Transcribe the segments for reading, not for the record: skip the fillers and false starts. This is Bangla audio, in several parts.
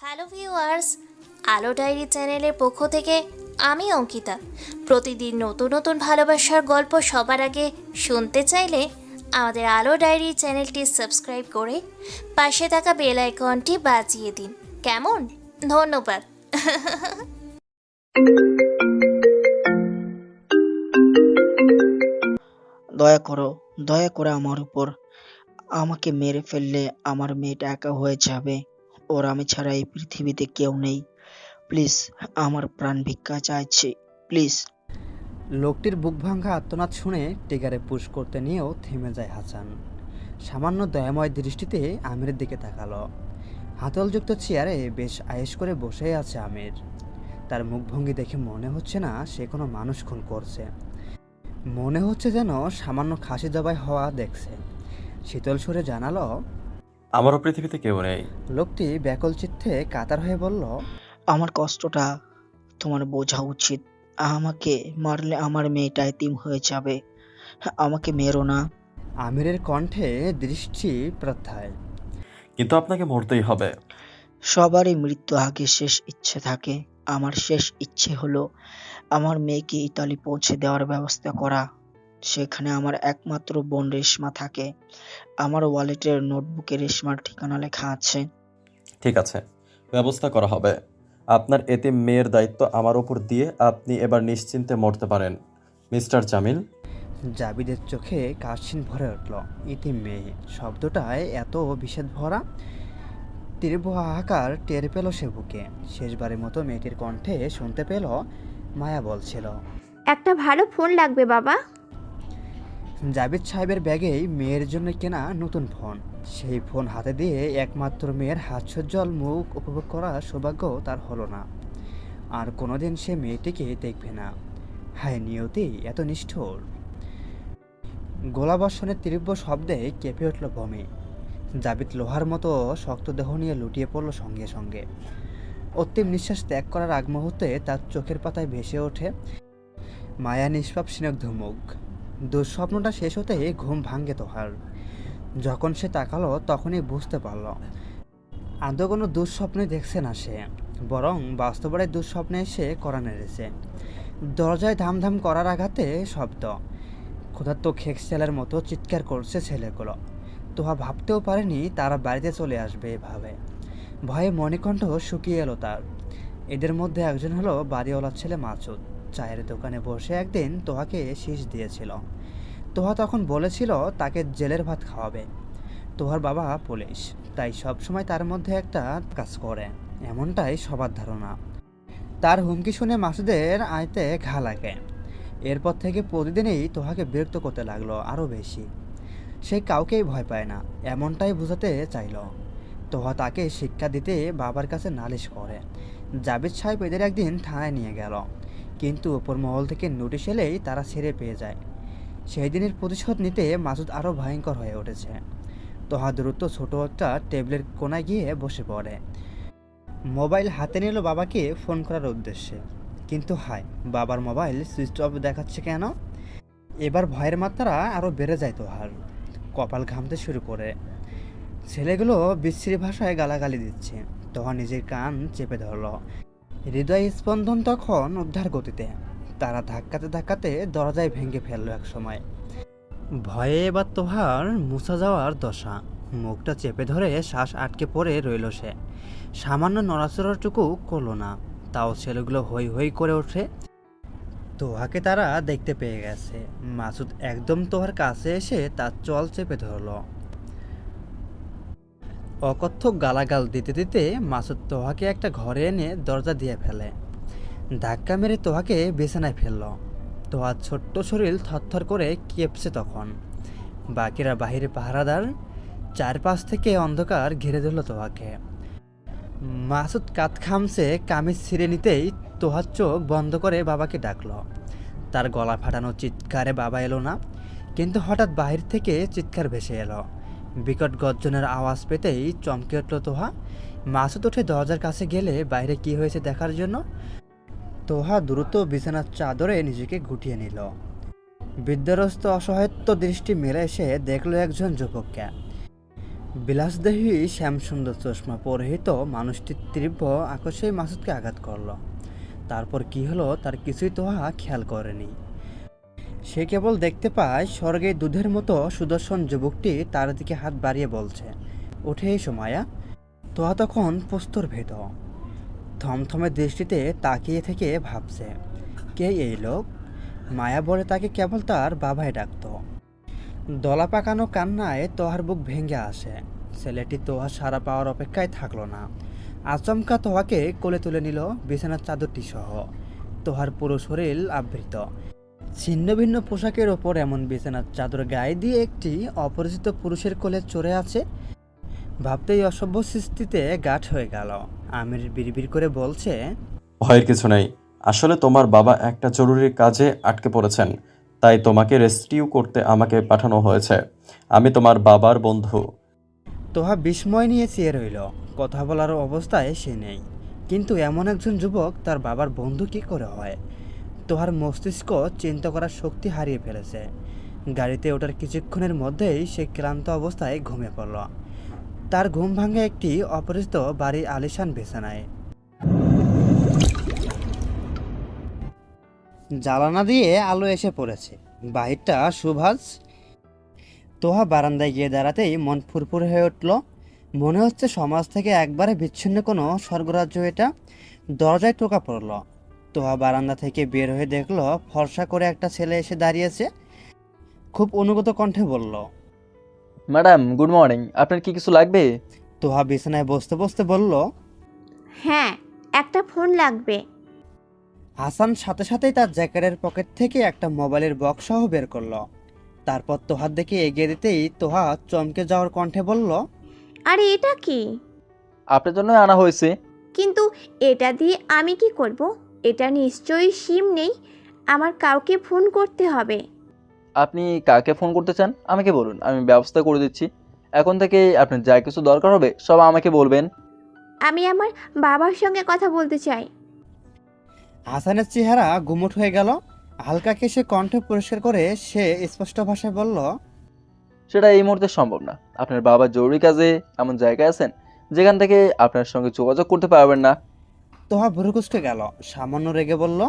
হ্যালো ভিউয়ার্স, আলো ডায়েরি চ্যানেলের পক্ষ থেকে আমি অঙ্কিতা। প্রতিদিন নতুন নতুন ভালোবাসার গল্প সবার আগে শুনতে চাইলে আমাদের আলো ডায়েরি চ্যানেলটি সাবস্ক্রাইব করে পাশে থাকা বেল আইকনটি বাজিয়ে দিন। কেমন? ধন্যবাদ। দয়া করো, দয়া করে আমার উপর। আমাকে মেরে ফেললে আমার মেয়েটা একা হয়ে যাবে। ওর আমি ছাড়া এই পৃথিবীতে কেউ নেই। প্লিজ, আমার প্রাণ ভিক্ষা চাইছি, প্লিজ। লোকটির বুকভাঙা আর্তনাদ শুনে টিগারে পুশ করতে নিয়েও থেমে যায় হাসান। সামান্য দয়াময় দৃষ্টিতে আমিরের দিকে তাকালো। হাতলযুক্ত চেয়ারে বেশ আয়েশ করে বসে আছে আমির। তার মুখভঙ্গি দেখে মনে হচ্ছে না সে কোনো মানুষ খুন করছে। মনে হচ্ছে যেন সামান্য খাসি জবাই হওয়া দেখছে। শীতল সুরে জানালো, আমারও পৃথিবীতে কেউ নেই। লোকটি ব্যাকুল চিত্তে কাতার হয়ে বলল, আমার কষ্টটা তোমার বোঝা উচিত। আমাকে মারলে আমার মেয়েটা এতিম হয়ে যাবে। আমাকে মেরো না। আমিরের কণ্ঠে দৃষ্টি প্রত্যায়। কিন্তু আপনাকে মরতেই হবে। সবারই মৃত্যু আগে শেষ ইচ্ছে থাকে। আমার শেষ ইচ্ছে হলো আমার মেয়েকে ইতালি পৌঁছে দেওয়ার ব্যবস্থা করা। সেখানে আমার একমাত্র বোন রেশমা থাকে। আমার ওয়ালেটের নোটবুকে রেশমার ঠিকানা লেখা আছে। ঠিক আছে, ব্যবস্থা করা হবে। আপনার এতিম মেয়ের দায়িত্ব আমার উপর দিয়ে আপনি এবার নিশ্চিন্তে মরতে পারেন, মিস্টার জামিল। জাবিদের চোখে কাশিন ভরে উঠল। ইতি মেয়ে শব্দটায় এত বিষেদ ভরা। তীব্র হাহাকার টের পেল সে বুকে। শেষবারের মতো মেয়েটির কণ্ঠে শুনতে পেল মায়া বলছিল, একটা ভালো ফোন লাগবে বাবা। জাবিদ সাহেবের ব্যাগেই মেয়ের জন্য কেনা নতুন ফোন। সেই ফোন হাতে দিয়ে একমাত্র মেয়ের হাস্যোজ্জ্বল মুখ উপভোগ করার সৌভাগ্য তার হলো না। আর কোনোদিন সে মেয়েটিকে দেখবে না। হায় নিয়তি, এত নিষ্ঠুর! গোলাবর্ষণের তীব্র শব্দে কেঁপে উঠল ভূমি। জাবিদ লোহার মতো শক্ত দেহ নিয়ে লুটিয়ে পড়ল সঙ্গে সঙ্গে। অন্তিম নিঃশ্বাস ত্যাগ করার আগ মুহূর্তে তার চোখের পাতায় ভেসে ওঠে মায়া নিষ্পাপ স্নিগ্ধ মুখ। দুঃস্বপ্নটা শেষ হতে ঘুম ভাঙে তোহার। যখন সে তাকালো তখনই বুঝতে পারল আদৌ কোনো দুঃস্বপ্নই দেখছে না সে, বরং বাস্তবের দুঃস্বপ্নে এসে করা নেড়েছে। দরজায় ধামধাম করার আঘাতে শব্দ। ক্ষুধার্ত খেকশেলের মতো চিৎকার করছে ছেলেগুলো। তোহা ভাবতেও পারেনি তারা বাড়িতে চলে আসবে এভাবে। ভয়ে মণিকণ্ঠ শুকিয়ে এলো তার। এদের মধ্যে একজন হলো বাড়িওয়ালার ছেলে মাসুদ। চায়ের দোকানে বসে একদিন তোহাকে শীষ দিয়েছিল। তোহা তখন বলেছিল তাকে জেলের ভাত খাওয়াবে। তোহার বাবা পুলিশ, তাই সবসময় তার মধ্যে একটা কাজ করে, এমনটাই সবার ধারণা। তার হুমকি শুনে মাসুদের আয়তে ঘা লাগে। এরপর থেকে প্রতিদিনই তোহাকে বিরক্ত করতে লাগলো আরও বেশি। সে কাউকেই ভয় পায় না, এমনটাই বোঝাতে চাইল। তোহা তাকে শিক্ষা দিতে বাবার কাছে নালিশ করে। জাবিদ সাহেব এদের একদিন থানায় নিয়ে গেল, কিন্তু উপর মহল থেকে নোটিশ এলেই তারা ছেড়ে পেয়ে যায়। সেই দিনের প্রতিশোধ নিতে মাসুদ আরও ভয়ঙ্কর হয়ে উঠেছে। তোহা দ্রুত ছোট একটা টেবিলের কোনায় গিয়ে বসে পড়ে। মোবাইল হাতে নিল বাবাকে ফোন করার উদ্দেশ্যে, কিন্তু হায়, বাবার মোবাইল সুইচ অফ দেখাচ্ছে কেন? এবার ভয়ের মাত্রা আরও বেড়ে যায় তোহার। কপাল ঘামতে শুরু করে। ছেলেগুলো বিশ্রী ভাষায় গালাগালি দিচ্ছে। তোহা নিজের কান চেপে ধরল। হৃদয় স্পন্দন তখন উদ্ধার গতিতে। তারা ধাক্কাতে ধাক্কাতে দরজায় ভেঙে ফেলল এক সময়। ভয়ে এবার তোহার মুছা যাওয়ার দশা। মুখটা চেপে ধরে শ্বাস আটকে পড়ে রইল সে। সামান্য নড়াচড়াটুকু করলো না, তাও ছেলেগুলো হই হই করে ওঠে। তোহাকে তারা দেখতে পেয়ে গেছে। মাসুদ একদম তোহার কাছে এসে তার চল চেপে ধরল। অকথ্য গালাগাল দিতে দিতে মাসুদ তোহাকে একটা ঘরে এনে দরজা দিয়ে ফেলে। ধাক্কা মেরে তোহাকে বিছানায় ফেলল। তোহার ছোট্ট শরীর থরথর করে কেঁপছে তখন। বাকিরা বাহিরে পাহারাদার। চারপাশ থেকে অন্ধকার ঘিরে ধরল তোহাকে। মাসুদ কাত খামছে কামিজ ছিঁড়ে নিতেই তোহার চোখ বন্ধ করে বাবাকে ডাকল। তার গলা ফাটানো চিৎকারে বাবা এলো না, কিন্তু হঠাৎ বাহির থেকে চিৎকার ভেসে এলো। বিকট গর্জনের আওয়াজ পেতেই চমকে উঠল তোহা। মাসুদ উঠে দরজার কাছে গেলে বাইরে কি হয়েছে দেখার জন্য। তোহা দ্রুত বিছানার চাদরে নিজেকে গুটিয়ে নিল। বিদ্যারস্ত অসহায়ত্ব দৃষ্টি মেলে এসে দেখল একজন যুবককে। বিলাসদেহী শ্যামসুন্দর চশমা পরিহিত মানুষটির তীব্র আকর্ষে মাসুদকে আঘাত করলো। তারপর কি হলো তার কিছুই তোহা খেয়াল করেনি। সে কেবল দেখতে পায় স্বর্গে দুধের মতো সুদর্শন যুবকটি তার দিকে হাত বাড়িয়ে বলছে, উঠে এসো মায়া। তোহা তখন প্রস্তর ভেদ থমথমে দৃষ্টিতে তাকিয়ে থেকে ভাবছে, কে এই লোক? মায়া বলে তাকে কেবল তার বাবাই ডাকত। দলা পাকানো কান্নায় তোহার বুক ভেঙে আসে। ছেলেটি তোহা সারা পাওয়ার অপেক্ষায় থাকলো না। আচমকা তোহাকে কোলে তুলে নিল বিছানার চাদরটি সহ। তোহার পুরো শরীর আবৃত। ছিন্ন ভিন্ন পোশাকের ওপর এমন বিছানার চাদর গায়ে দিয়ে একটি অপরিচিত পুরুষের কোলে চড়ে আছে। ভাবতেই অসভ্য সৃষ্টিতে গাঢ় হয়ে গেল। আমির বিড়বিড় করে বলছে, ভয়ের কিছু নেই। আসলে তোমার বাবা একটা জরুরি কাজে আটকে পড়েছেন, তাই তোমাকে রেস্কিউ করতে আমাকে পাঠানো হয়েছে। আমি তোমার বাবার বন্ধু। তোহা বিস্ময় নিয়ে চেয়ে রইল। কথা বলার অবস্থায় সে নেই, কিন্তু এমন একজন যুবক তার বাবার বন্ধু কী করে হয়? তোহার মস্তিষ্ক চিন্তা করার শক্তি হারিয়ে ফেলেছে। গাড়িতে ওঠার কিছুক্ষণের মধ্যেই সে ক্লান্ত অবস্থায় ঘুমিয়ে পড়ল। তার ঘুম ভাঙে একটি অপরিচিত বাড়ির আলিশান বিছানায়। জ্বালানা দিয়ে আলো এসে পড়েছে। বাহিরটা সুভাষ। তোহা বারান্দায় গিয়ে দাঁড়াতেই মন ফুরফুর হয়ে উঠল। মনে হচ্ছে সমাজ থেকে একবারে বিচ্ছিন্ন কোনো স্বর্গরাজ্য এটা। দরজায় টোকা পড়ল। তোহা বারান্দা থেকে বের হয়ে দেখলো ফর্সা করে একটা ছেলে এসে দাঁড়িয়েছে। খুব অনুগত কণ্ঠে বলল, ম্যাডাম গুড মর্নিং, আপনার কি কিছু লাগবে? তোহা বিছানায় বসতে বসতে বলল, হ্যাঁ, একটা ফোন লাগবে। হাসান সাথে সাথেই তার জ্যাকেটের পকেট থেকে একটা মোবাইলের বক্স সহ বের করলো। তারপর তোহার দিকে এগিয়ে দিতেই তোহা চমকে যাওয়ার কণ্ঠে বলল, আরে এটা কি? আপনার জন্যই আনা হয়েছে। কিন্তু এটা দিয়ে আমি কি করব? এটা নিশ্চয়ই সিম নেই। আমার কাউকে ফোন করতে হবে। আপনি কাকে ফোন করতে চান আমাকে বলুন, আমি ব্যবস্থা করে দিচ্ছি। এখন থেকে আপনার যা কিছু দরকার হবে সব আমাকে বলবেন। আমি আমার বাবার সঙ্গে কথা বলতে চাই। হাসানের চেহারা গুমোট হয়ে গেল। হালকা কেশে কণ্ঠ পরিষ্কার করে সে স্পষ্ট ভাষায় বলল, সেটা এই মুহূর্তে সম্ভব না। আপনার বাবা জরুরি কাজে এমন জায়গায় আছেন যেখান থেকে আপনার সঙ্গে যোগাযোগ করতে পারবেন না। তোহা ভুরুকুচকে গেল। সামান্য রেগে বলল,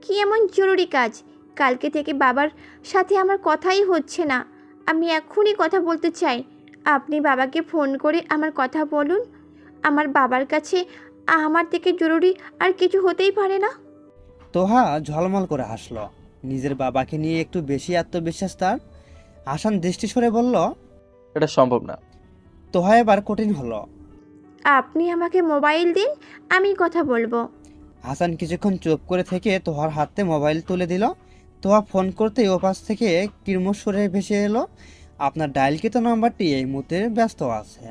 কি এমন জরুরি কাজ? কালকে থেকে বাবার সাথে আমার কথাই হচ্ছে না। আমি এখনই কথা বলতে চাই। আপনি বাবাকে ফোন করে আমার কথা বলুন। আমার বাবার কাছে আমার থেকে জরুরি আর কিছু হতেই পারে না। তোহা ঝলমল করে হাসল। নিজের বাবাকে নিয়ে একটু বেশি আত্মবিশ্বাস তার। হাসান দৃষ্টি সরে বলল, এটা সম্ভব না। তোহা এবার কঠিন হলো। আপনি আমাকে মোবাইল দিন, আমি কথা বলবো। হাসান কিছুক্ষণ চুপ করে থেকে তোহার হাতে মোবাইল তুলে দিল। তোহা ফোন করতেই ওপাশ থেকে কিরমোর সুরে ভেসে এলো, আপনার ডায়ালকৃত নাম্বারটি এই মুহূর্তে ব্যস্ত আছে।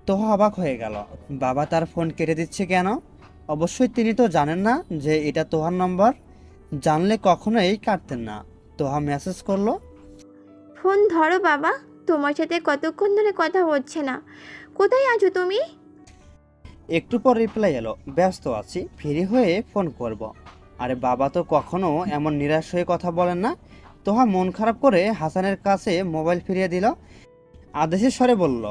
তোহা অবাক হয়ে গেল। বাবা তার ফোন কেটে দিচ্ছে কেন? অবশ্যই তিনি তো জানেন না যে এটা তোহার নাম্বার। জানলে কখনোই কাটতেন না। তোহা মেসেজ করলো, ফোন ধরো বাবা, তোমার সাথে কতক্ষণ ধরে কথা হচ্ছে না। কোথায় আছো তুমি? একটু পর রিপ্লাই এলো, ব্যস্ত আছি, ফ্রি হয়ে ফোন করব। আরে বাবা তো কখনো এমন নিরাশ হয়ে কথা বলেন না। তোহা মন খারাপ করে হাসানের কাছে মোবাইল ফিরিয়ে দিল। আদেশের স্বরে বলল,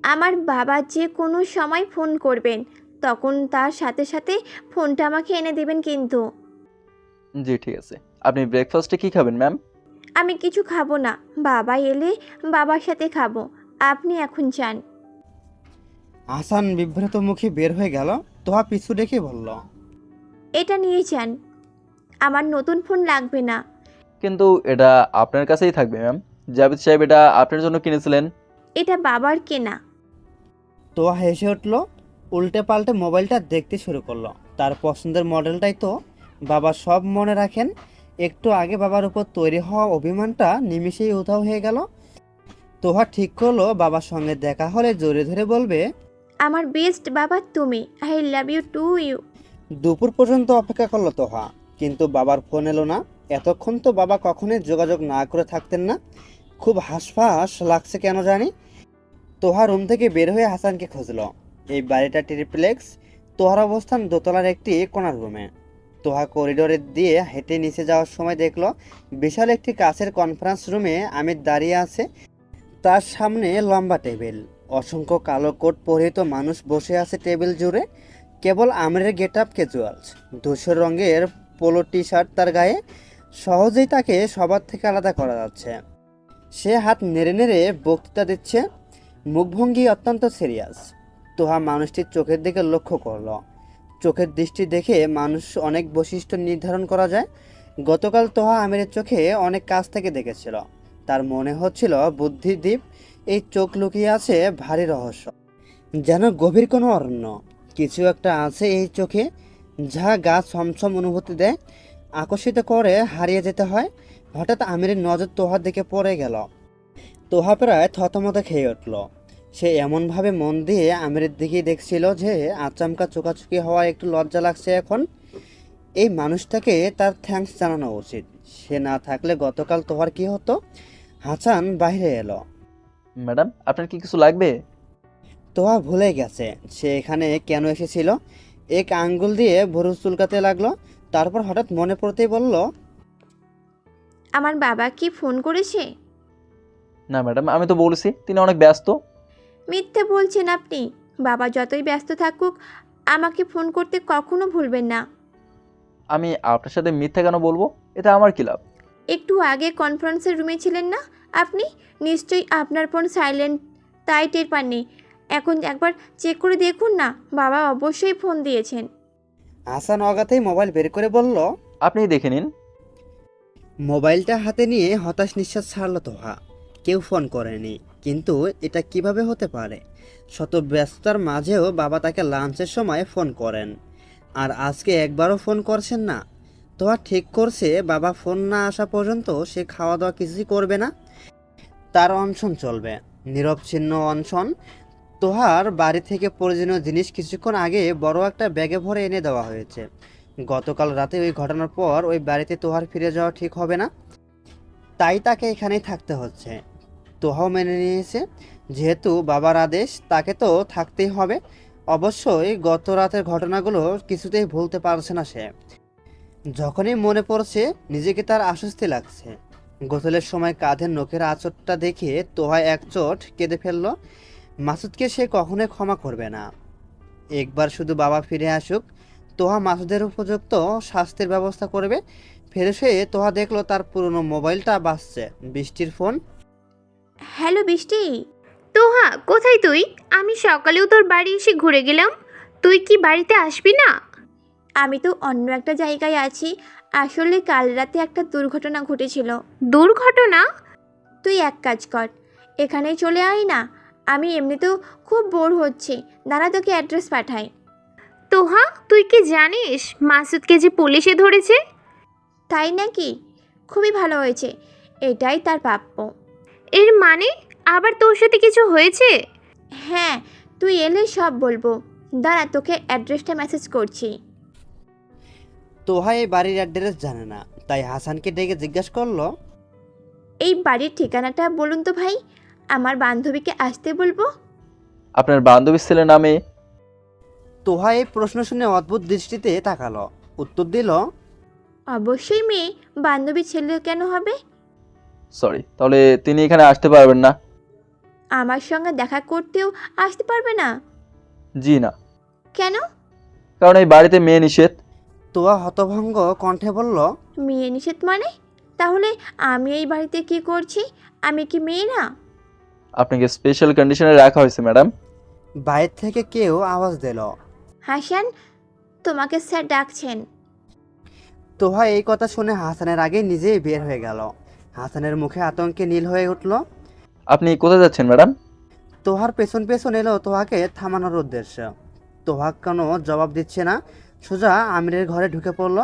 আমার বাবা যে কোনো সময় ফোন করবেন, তখন তার সাথে সাথে ফোনটা আমাকে এনে দেবেন কিন্তু। জি ঠিক আছে। আপনি ব্রেকফাস্টে কি খাবেন ম্যাম? আমি কিছু খাবো না। বাবা এলে বাবার সাথে খাবো। আপনি এখন যান। হাসান বিভ্রান্ত মুখে বের হয়ে গেল। তোহা পিছু ডেকে বলল, এটা নিয়ে যান। আমার নতুন ফোন লাগবে না। কিন্তু এটা আপনার কাছেই থাকবে ম্যাম। জাভেদ সাহেব এটা আপনার জন্য কিনেছিলেন। এটা বাবার কেনা। তোহা হেসে উঠল। উল্টে পাল্টে মোবাইলটা দেখতে শুরু করলো। তার পছন্দের মডেলটাই তো। বাবা সব মনে রাখেন। একটু আগে বাবার উপর তৈরি হওয়া অভিমানটা নিমিষেই উধাও হয়ে গেল। তোহা ঠিক করলো বাবার সঙ্গে দেখা হলে জোরে ধরে বলবে, আমার বেস্ট বাবা তুমি। I love you too you. দুপুর পর্যন্ত অপেক্ষা করলো তোহা, কিন্তু বাবার ফোন এলো না। এতক্ষণ তো বাবা কখনোই যোগাযোগ না করে থাকতেন না। খুব হাঁসফাঁস লাগছে কেন জানি। তোহা রুম থেকে বের হয়ে হাসানকে খুঁজলো। এই বাড়িটা ট্রিপ্লেক্স। তোহার অবস্থান দোতলার একটি কোণার রুমে। তোহা করিডোরে দিয়ে হেঁটে নিচে যাওয়ার সময় দেখলো বিশাল একটি কাচের কনফারেন্স রুমে আমির দাঁড়িয়ে আছে। তার সামনে লম্বা টেবিল, অসংখ্য কালো কোট পরিহিত মানুষ বসে আছে টেবিল জুড়ে। কেবল আমিরের গেট আপ ক্যাজুয়ালস, ধূসর রঙের পোলো টি শার্ট তার গায়ে, সহজেই তাকে সবার থেকে আলাদা করা যাচ্ছে। সে হাত নেড়ে নেড়ে বক্তৃতা দিচ্ছে, মুখভঙ্গি অত্যন্ত সিরিয়াস। তোহা মানুষটির চোখের দিকে লক্ষ্য করলো। চোখের দৃষ্টি দেখে মানুষ অনেক বৈশিষ্ট্য নির্ধারণ করা যায়। গতকাল তোহা আমিরের চোখে অনেক কাছ থেকে দেখেছিল। তার মনে হচ্ছিল বুদ্ধিদ্বীপ এই চোখ লুকিয়ে আছে ভারী রহস্য, যেন গভীর কোনো অরণ্য। কিছু একটা আছে এই চোখে যা গা ছমছম অনুভূতি দেয়, আকর্ষিত করে, হারিয়ে যেতে হয়। হঠাৎ আমিরের নজর তোহার দিকে পড়ে গেল। তোহা প্রায় থতমত খেয়ে উঠল। সে এমনভাবে মন দিয়ে আমিরের দিকেই দেখছিল যে আচমকা চোখাচোখি হওয়া একটু লজ্জা লাগছে এখন। এই মানুষটাকে তার থ্যাঙ্কস জানানো উচিত। সে না থাকলে গতকাল তোহার কি হতো? হাসান বাইরে এলো। ম্যাডাম, আপনার কি কিছু লাগবে? তোহা ভুলে গেছে সে এখানে কেন এসেছিল। এক আঙ্গুল দিয়ে ভুরু চুলকাতে লাগলো। তারপর হঠাৎ মনে পড়তেই বলল, আমার বাবা কি ফোন করেছে? না ম্যাডাম, আমি তো বলেছি তিনি অনেক ব্যস্ত। মিথ্যে বলছেন আপনি। বাবা যতই ব্যস্ত থাকুক, আমাকে ফোন করতে কখনো ভুলবেন না। আমি আপনার সাথে মিথ্যা কেন বলবো? এটা আমার কি লাভ? একটু আগে কনফারেন্সের রুমে ছিলেন না আপনি? নিশ্চয়ই আপনার ফোন সাইলেন্ট, তাই টের পাননি। এখন একবার চেক করে দেখুন না, বাবা অবশ্যই ফোন দিয়েছেন। হাসান অগাতেই মোবাইল বের করে বলল। আপনিই দেখে নিন। মোবাইলটা হাতে নিয়ে হতাশ নিঃশ্বাস ছাড়ল তোহা। কেউ ফোন করেনি, কিন্তু এটা কিভাবে হতে পারে? শত ব্যস্ততার মাঝেও বাবা তাকে লাঞ্চের সময় ফোন করেন, আর আজকে একবারও ফোন করছেন না। তোহা ঠিক করছে বাবা ফোন না আসা পর্যন্ত সে খাওয়া দাওয়া কিছুই করবে না। তার অনশন চলবে, নিরবচ্ছিন্ন অনশন। তোহার বাড়ি থেকে প্রয়োজনীয় জিনিস কিছুক্ষণ আগে বড় একটা ব্যাগে ভরে এনে দেওয়া হয়েছে। গতকাল রাতে ওই ঘটনার পর ওই বাড়িতে তোহার ফিরে যাওয়া ঠিক হবে না, তাই তাকে এখানেই থাকতে হচ্ছে। তোহাও মেনে নিয়েছে, যেহেতু বাবার আদেশ তাকে তো থাকতেই হবে। অবশ্যই গত রাতের ঘটনাগুলো কিছুতেই ভুলতে পারছে না সে। যখনই মনে পড়ছে নিজেকে তার আশ্বস্তি লাগছে। গোসলের সময় কাঁধের নখের আঁচড়টা দেখে তোহা এক চোট কেঁদে ফেলল। মাসুদকে সে কখনোই ক্ষমা করবে না। একবার শুধু বাবা ফিরে আসুক, তোহা মাসুদের উপযুক্ত শাস্তির ব্যবস্থা করবে। ফিরে সে তোহা দেখলো তার পুরনো মোবাইলটা বাজছে। বৃষ্টির ফোন। হ্যালো বৃষ্টি। তোহা, কোথায় তুই? আমি সকালেও তোর বাড়ি এসে ঘুরে গেলাম, তুই কি বাড়িতে আসবি না? আমি তো অন্য একটা জায়গায় আছি। আসলে কাল রাতে একটা দুর্ঘটনা ঘটেছিল। দুর্ঘটনা? তুই এক কাজ কর, এখানেই চলে আয় না। আমি এমনিতেও খুব বোর হচ্ছি, দাঁড়া তোকে অ্যাড্রেস পাঠাই। তোহা, তুই কি জানিস মাসুদকে যে পুলিশে ধরেছে? তাই নাকি? খুবই ভালো হয়েছে, এটাই তার প্রাপ্য। এর মানে আবার তোর সাথে কিছু হয়েছে? হ্যাঁ, তুই এলে সব বলবো। দাঁড়া তোকে অ্যাড্রেসটা মেসেজ করছি। তোহা এই বাড়ির অ্যাড্রেস জানে না, তাই হাসানকে ডেকে জিজ্ঞাসা করলো, এই বাড়ির ঠিকানাটা বলুন তো ভাই, আমার বান্ধবীকে আসতে বলবো। আপনার বান্ধবীর ছেলের নামে? তোহা এই প্রশ্ন শুনে অদ্ভুত দৃষ্টিতে তাকালো। উত্তর দিল, অবশ্যই মেয়ে, বান্ধবীর ছেলে কেন হবে? সরি, তাহলে তিনি এখানে আসতে পারবেন না? আমার সঙ্গে দেখা করতেও আসতে পারবে না? জি না। কেন? কারণ এই বাড়িতে মেয়ে নিষেধ। তোহা হতভঙ্গ কণ্ঠে বলল, মেয়ে নিষেধ মানে? তাহলে আমি এই বাড়িতে কি করছি? আমি কি মেয়ে না? আপনাকে স্পেশাল কন্ডিশনে রাখা হয়েছে ম্যাডাম। বাইরে থেকে কেউ আওয়াজ দিল। হাসান, তোমাকে স্যার ডাকছেন। তোহা এই কথা শুনে হাসানের আগে নিজেই বের হয়ে গেল। হাসানের মুখে আতঙ্কে নীল হয়ে উঠল। আপনি কোথায় যাচ্ছেন ম্যাডাম? তোহার পেছন পেছন এলো তোহাকে থামানোর উদ্দেশ্য। তোহা কোনো জবাব দিচ্ছে না, সোজা আমিরের ঘরে ঢুকে পড়ল।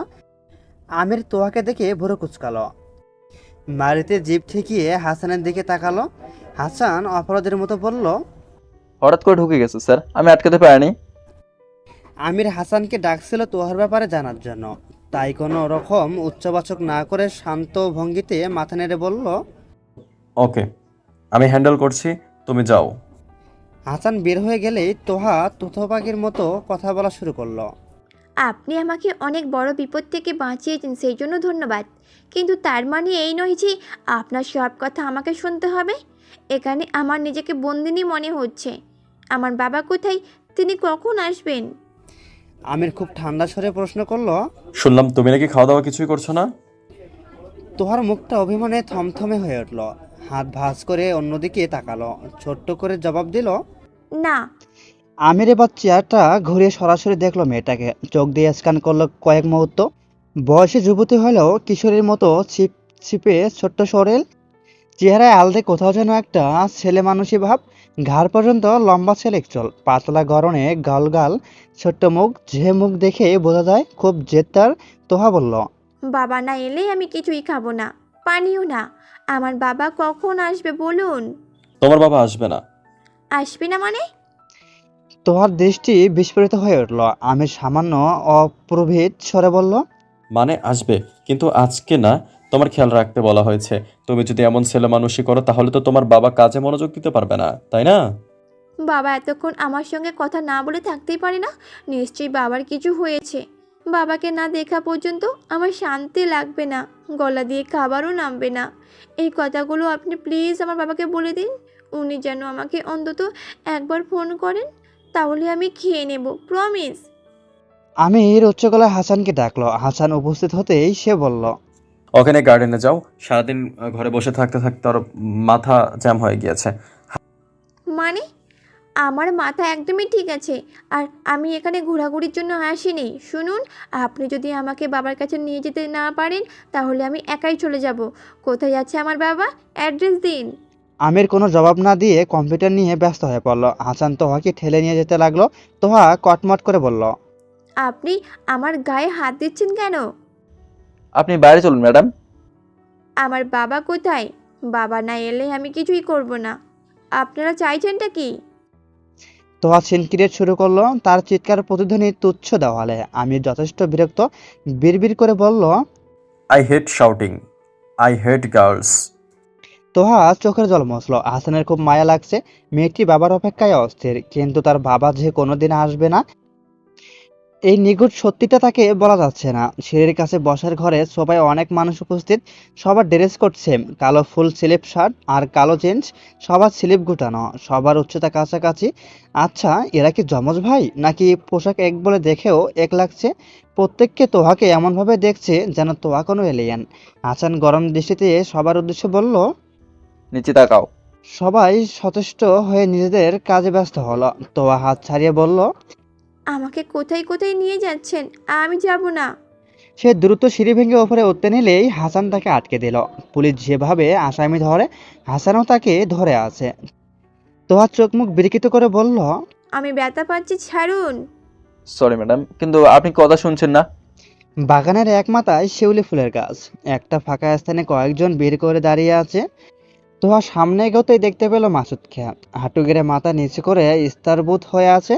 আমির তোহাকে দেখে ভুরু কুচকালো। বাড়িতে জিপ ঠেকিয়ে হাসানের দিকে তাকালো। হাসান অপরাধের মতো বলল, হঠাৎ করে ঢুকে গেছে স্যার, আমি আটকাতে পারিনি। আমির হাসানকে ডাকছিল তোহার ব্যাপারে জানার জন্য, তাই কোনো রকম উচ্চবাচক না করে শান্ত ভঙ্গিতে মাথা নেড়ে বলল, ওকে, আমি হ্যান্ডেল করছি, তুমি যাও। হাসান বের হয়ে গেলেই তোহা তুতো পাখির মতো কথা বলা শুরু করলো। আপনি আমাকে অনেক বড় বিপদ থেকে বাঁচিয়েছেন, সেই জন্য ধন্যবাদ। কিন্তু তার মানে এই নয় যে আপনার সব কথা আমাকে শুনতে হবে। এখানে আমার নিজেকে বন্দিনী মনে হচ্ছে। আমার বাবা কোথায়? তিনি কখন আসবেন? আমির খুব ঠান্ডা স্বরে প্রশ্ন করলো। শুনলাম তুমি নাকি খাওয়া দাওয়া কিছুই করছো না। তোহার মুখটা অভিমানে থমথমে হয়ে উঠল, হাত ভাঁজ করে অন্যদিকে তাকালো, ছোট্ট করে জবাব দিল, না। আমির এবার চেয়ারটা ঘুরিয়ে সরাসরি দেখলো মেয়েটাকে, চোখ দিয়ে স্ক্যান করলো কয়েক মুহূর্ত। বয়সে যুবতী হলেও কিশোরীর মতো ছিপ ছিপে ছোট্ট শরীর, চেহারায় আলদে কোথাও যেন একটা ছেলে মানুষই ভাব। ঘাড় পর্যন্ত লম্বা ছেলে চল, পাতলা গড়নে গাল, ছোট্ট মুখ, যে মুখ দেখে বোঝা যায় খুব জেদ্দার। তোহা বলল, বাবা না এলে আমি কিছুই খাবো না, পানিও না। আমার বাবা কখন আসবে বলুন? তোমার বাবা আসবে না। আসবে না মানে? তোহার দৃষ্টি বিস্ফোরিত হয়ে উঠল। আমি সামান্য অপ্রভৃত স্বরে বলল, মানে আসবে, কিন্তু আজকে না। তোমার খেয়াল রাখতে বলা হয়েছে। তুমি যদি এমন ছেলে মানুষই করো তাহলে তো তোমার বাবা কাজে মনোযোগ দিতে পারবে না, তাই না? বাবা এতক্ষণ আমার সঙ্গে কথা না বলে থাকতেই পারে না? নিশ্চয়ই বাবার কিছু হয়েছে। বাবাকে না দেখা পর্যন্ত আমার শান্তি লাগবে না, গলা দিয়ে খাবারও নামবে না। এই কথাগুলো আপনি প্লিজ আমার বাবাকে বলে দিন। উনি যেন আমাকে অন্তত একবার ফোন করেন, তাহলে আমি খেয়ে নেব, প্রমিস। আমির উচ্চ গলায় হাসানকে ডাকলো। হাসান উপস্থিত হতেই সে বলল, ওখানে গার্ডেনে যাও। সারাদিন ঘরে বসে থাকতে থাকতে ওর মাথা জ্যাম হয়ে গিয়েছে। মানে? আমার মাথা একদমই ঠিক আছে, আর আমি এখানে ঘোরাঘুরির জন্য আসিনি। শুনুন, আপনি যদি আমাকে বাবার কাছে নিয়ে যেতে না পারেন তাহলে আমি একাই চলে যাব। কোথায় আছে আমার বাবা? অ্যাড্রেস দিন। আমির কোনো জবাব না দিয়ে কম্পিউটার নিয়ে ব্যস্ত হয়ে পড়ল। হাসান তোহাকে ঠেলে নিয়ে যেতে লাগলো। তোহা কটমট করে বলল, আপনি আমার গায়ে হাত দিচ্ছেন কেন? আপনি বাইরে চলুন ম্যাডাম। আমার বাবা কোথায়? বাবা না এলে আমি কিছুই করব না। আপনারা চাইছেনটা কি? তোহা সিনক্রিয়েট শুরু করলো। তার চিৎকার প্রতিধ্বনি তুচ্ছ দেওয়ালে। আমি যথেষ্ট বিরক্ত, বিড়বিড় করে বলল, I hate shouting, I hate girls. Toha চোখের জল মুছল। হাসানের খুব মায়া লাগছে। মেয়েটি বাবার অপেক্ষায় অস্থির, কিন্তু তার বাবা যে কোনোদিন আসবে না এই নিগূঢ় সত্যিটা তাকে বলা যাচ্ছে না। সিঁড়ির কাছে বসার ঘরে সবাই অনেক মানুষ উপস্থিত। সবার ড্রেস কোড সেম, কালো ফুল স্লিপ শার্ট আর কালো জিন্স, সবার স্লিপ গুটানো, সবার উচ্চতা কাছাকাছি। আচ্ছা, এরা কি যমজ ভাই নাকি পোশাক এক বলে দেখেও এক লাগছে? প্রত্যেককে তোহাকে এমনভাবে দেখছে যেন তোহা কোনো এলিয়েন। হাসান গরম দৃষ্টিতে সবার উদ্দেশ্যে বলল, নিচে তাকাও। সবাই সচেষ্ট হয়ে নিজেদের কাজে ব্যস্ত হলো। তোহা হাত ছাড়িয়ে বলল, আমাকে কোথায় কোথায় নিয়ে যাচ্ছেন? আমি যাব না। সে দ্রুত সিঁড়ি ভেঙে ওপরে উঠতে নিলেই হাসান তাকে আটকে দিল। পুলিশ যেভাবে আসামি ধরে, হাসানও তাকে ধরে আছে। তোহার চোখ মুখ বিকৃত করে বলল, আমি ব্যথা পাচ্ছি, ছাড়ুন। সরি ম্যাডাম, কিন্তু আপনি কথা শুনছেন না। বাগানের এক মাথায় শিউলি ফুলের গাছ, একটা ফাঁকা স্থানে কয়েকজন বের করে দাঁড়িয়ে আছে। তোহা সামনে এগোতেই দেখতে পেল মাসুদকে, হাঁটু গেড়ে মাথা নিচু করে স্তরবুত হয়ে আছে।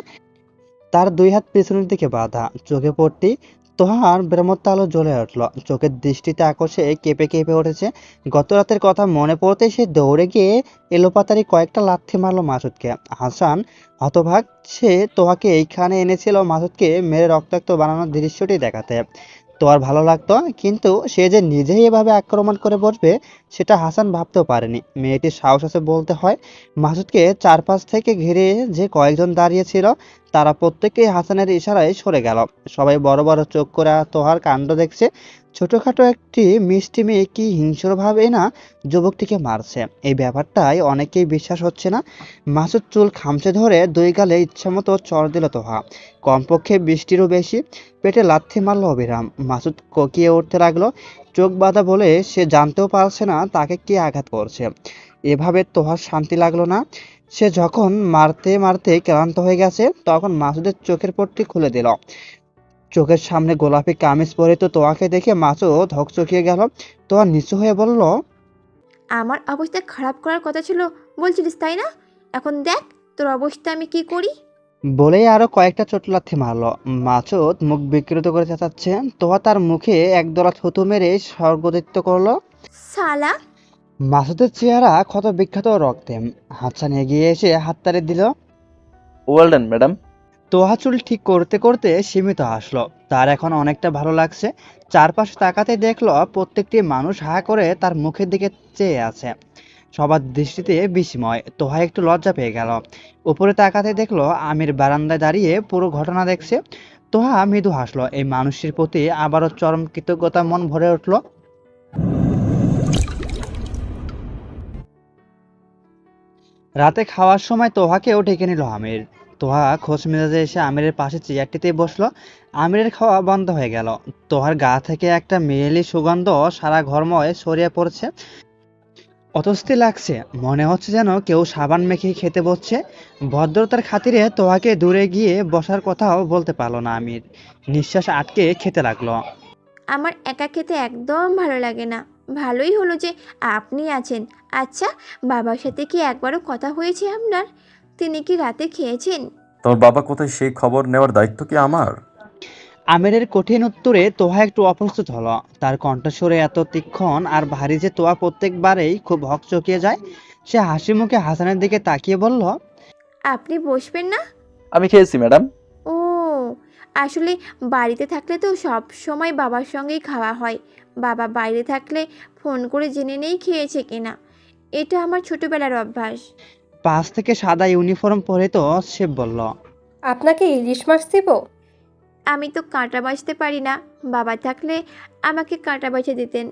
তার দুই হাত পেছনের দিকে বাঁধা, চোখে পড়তেই তোহার ব্রহ্মত্ব আলো জ্বলে উঠল। চোখের দৃষ্টিতে আকর্ষে কেঁপে কেঁপে উঠেছে। গত রাতের কথা মনে পড়তে সে দৌড়ে গিয়ে এলোপাতাড়ি কয়েকটা লাথি মারলো মাসুদকে। হাসান হতভাগ, সে তোহাকে এইখানে এনেছিল মাসুদকে মেরে রক্তাক্ত বানানোর দৃশ্যটি দেখাতে। তোহার ভালো লাগতো, কিন্তু সে যে নিজেই এভাবে আক্রমণ করে বসবে সেটা হাসান ভাবতেও পারেনি। মেয়েটির সাহস আছে বলতে হয়। মাসুদকে চারপাশ থেকে ঘিরে যে কয়েকজন দাঁড়িয়ে ছিল তারা প্রত্যেকেই হাসানের ইশারায় সরে গেল। সবাই বড় বড় চোখ করে তোহার কাণ্ড দেখছে। ছোটখাটো একটি মিষ্টি মেয়ে কি হিংস্রভাবে না যুবকটিকে মারছে, এই ব্যাপারটাই অনেকেই বিশ্বাস হচ্ছে না। মাসুদ চুল খামচে ধরে দুই গালে ইচ্ছামতো চড় দিল তোহা, কমপক্ষে 20টিরও বেশি। পেটে লাথি মারল অবিরাম। মাসুদ কোকিয়ে উঠতে লাগলো, চোখ বাঁধা বলে সে জানতেও পারছে না তাকে কে আঘাত করছে। এভাবে তোহার শান্তি লাগলো না। সে যখন মারতে মারতে ক্লান্ত হয়ে গেছে তখন মাসুদের চোখের পট্টি খুলে দিল। চোখের সামনে গোলাপি কামিজ পরিত তোয়াকে দেখে মাসুদ হকচকিয়ে গেল। তোয়া নিচু হয়ে বলল, আমার অবস্থা খারাপ করার কথা ছিল বলছিলিস, তাই না? এখন দেখ তোর অবস্থা আমি কি করি। বলেই আরো কয়েকটা চোট লাথি মারলো। মাসুদ মুখ বিকৃত করে চেঁচাচ্ছে। তোয়া তার মুখে একদলা থুতু মেরে স্বর্গদীপ্ত করলো। সালা! মাসুদের চেহারা ক্ষত বিখ্যাত রক্তে। হাসান এগিয়ে এসে হাততালি দিল। Well done madam. তোহা চুল ঠিক করতে করতে সীমিত হাসলো। তার এখন অনেকটা ভালো লাগছে। চারপাশে তাকাতে দেখলো প্রত্যেকটি মানুষ হা করে তার মুখের দিকে চেয়ে আছে। সবার দৃষ্টিতে বিস্ময়। তোহা একটু লজ্জা পেয়ে গেল। উপরে তাকাতে দেখলো আমির বারান্দায় দাঁড়িয়ে পুরো ঘটনা দেখছে। তোহা মৃদু হাসলো। এই মানুষটির প্রতি আবারও চরম কৃতজ্ঞতা মন ভরে উঠল। রাতে খাওয়ার সময় তোহাকেও ডেকে নিল আমির। তোহা খোঁজ মেজাজে এসে আমিরের পাশে চেয়ারটিতে বসলো। আমিরের খাওয়া বন্ধ হয়ে গেল। তোহার গা থেকে একটা মেয়েলি সুগন্ধ সারা ঘরময় ছড়িয়ে পড়ছে। অস্বস্তি লাগছে, মনে হচ্ছে যেন কেউ সাবান মেখে খেতে বসছে। ভদ্রতার খাতিরে তোহাকে দূরে গিয়ে বসার কথাও বলতে পারলো না আমির। নিঃশ্বাস আটকে খেতে লাগলো। আমার একা খেতে একদম ভালো লাগে না। ভালোই হলো যে আপনি আছেন। আচ্ছা, বাবার সাথে কি একবারও কথা হয়েছে আপনার? তিনি কি রাতে খেয়েছেন? তোমার বাবা কোথায় সেই খবর নেওয়ার দায়িত্ব কি আমার? আমিরের কঠিন উত্তরে তোহা একটু অপ্রস্তুত হলো। তার কণ্ঠস্বরে এত তীক্ষ্ণ আর ভারী যে তোহা প্রত্যেকবারেই খুব হকচকিয়ে যায়। সে হাসি মুখে হাসানের দিকে তাকিয়ে বলল, আপনি বসবেন না? আমি খেয়েছি ম্যাডাম। ও, আসলে বাড়িতে থাকলে তো সব সময় বাবার সঙ্গেই খাওয়া হয়। বাবা বাইরে থাকলে ফোন করে জেনে নেই খেয়েছে কিনা। এটা আমার ছোটবেলার অভ্যাস। পাশ থেকে সাদা ইউনিফর্ম পরে তো সে বলল, আপনাকে ইলিশ মাছ দিব? আমি তো কাঁটা বাছতে পারি না। বাবা থাকলে আমাকে কাঁটা বাছে দিতেন।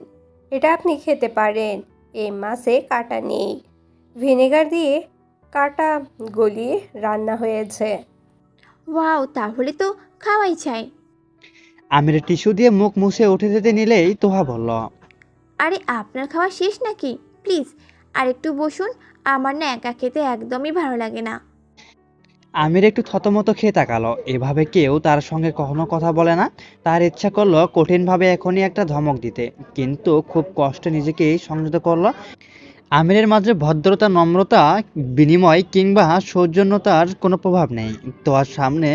এটা আপনি খেতে পারেন। এই মাছে কাঁটা নেই, ভিনেগার দিয়ে কাঁটা গলিয়ে রান্না হয়েছে। ওয়াও, তাহলে তো খাওয়াই চাই। আমির টিস্যু দিয়ে মুখ মুছে উঠে যেতে নিলেই তোহা বলল, আরে আপনার খাওয়া শেষ নাকি? প্লিজ আরেকটু বসুন। আমার না একা খেতে একদমই ভালো লাগে না। আমির একটু থতমত খেয়ে তাকালো। এভাবে কেউ তার সঙ্গে কখনো কথা বলে না। তার ইচ্ছা করলো কঠিনভাবে এখনই একটা ধমক দিতে, কিন্তু খুব কষ্টে নিজেকেই সংযত করলো। আমিরের মাঝে ভদ্রতা, নম্রতা, বিনিময় কিংবা সৌজন্যতার কোনো প্রভাব নেই। তোহার সামনে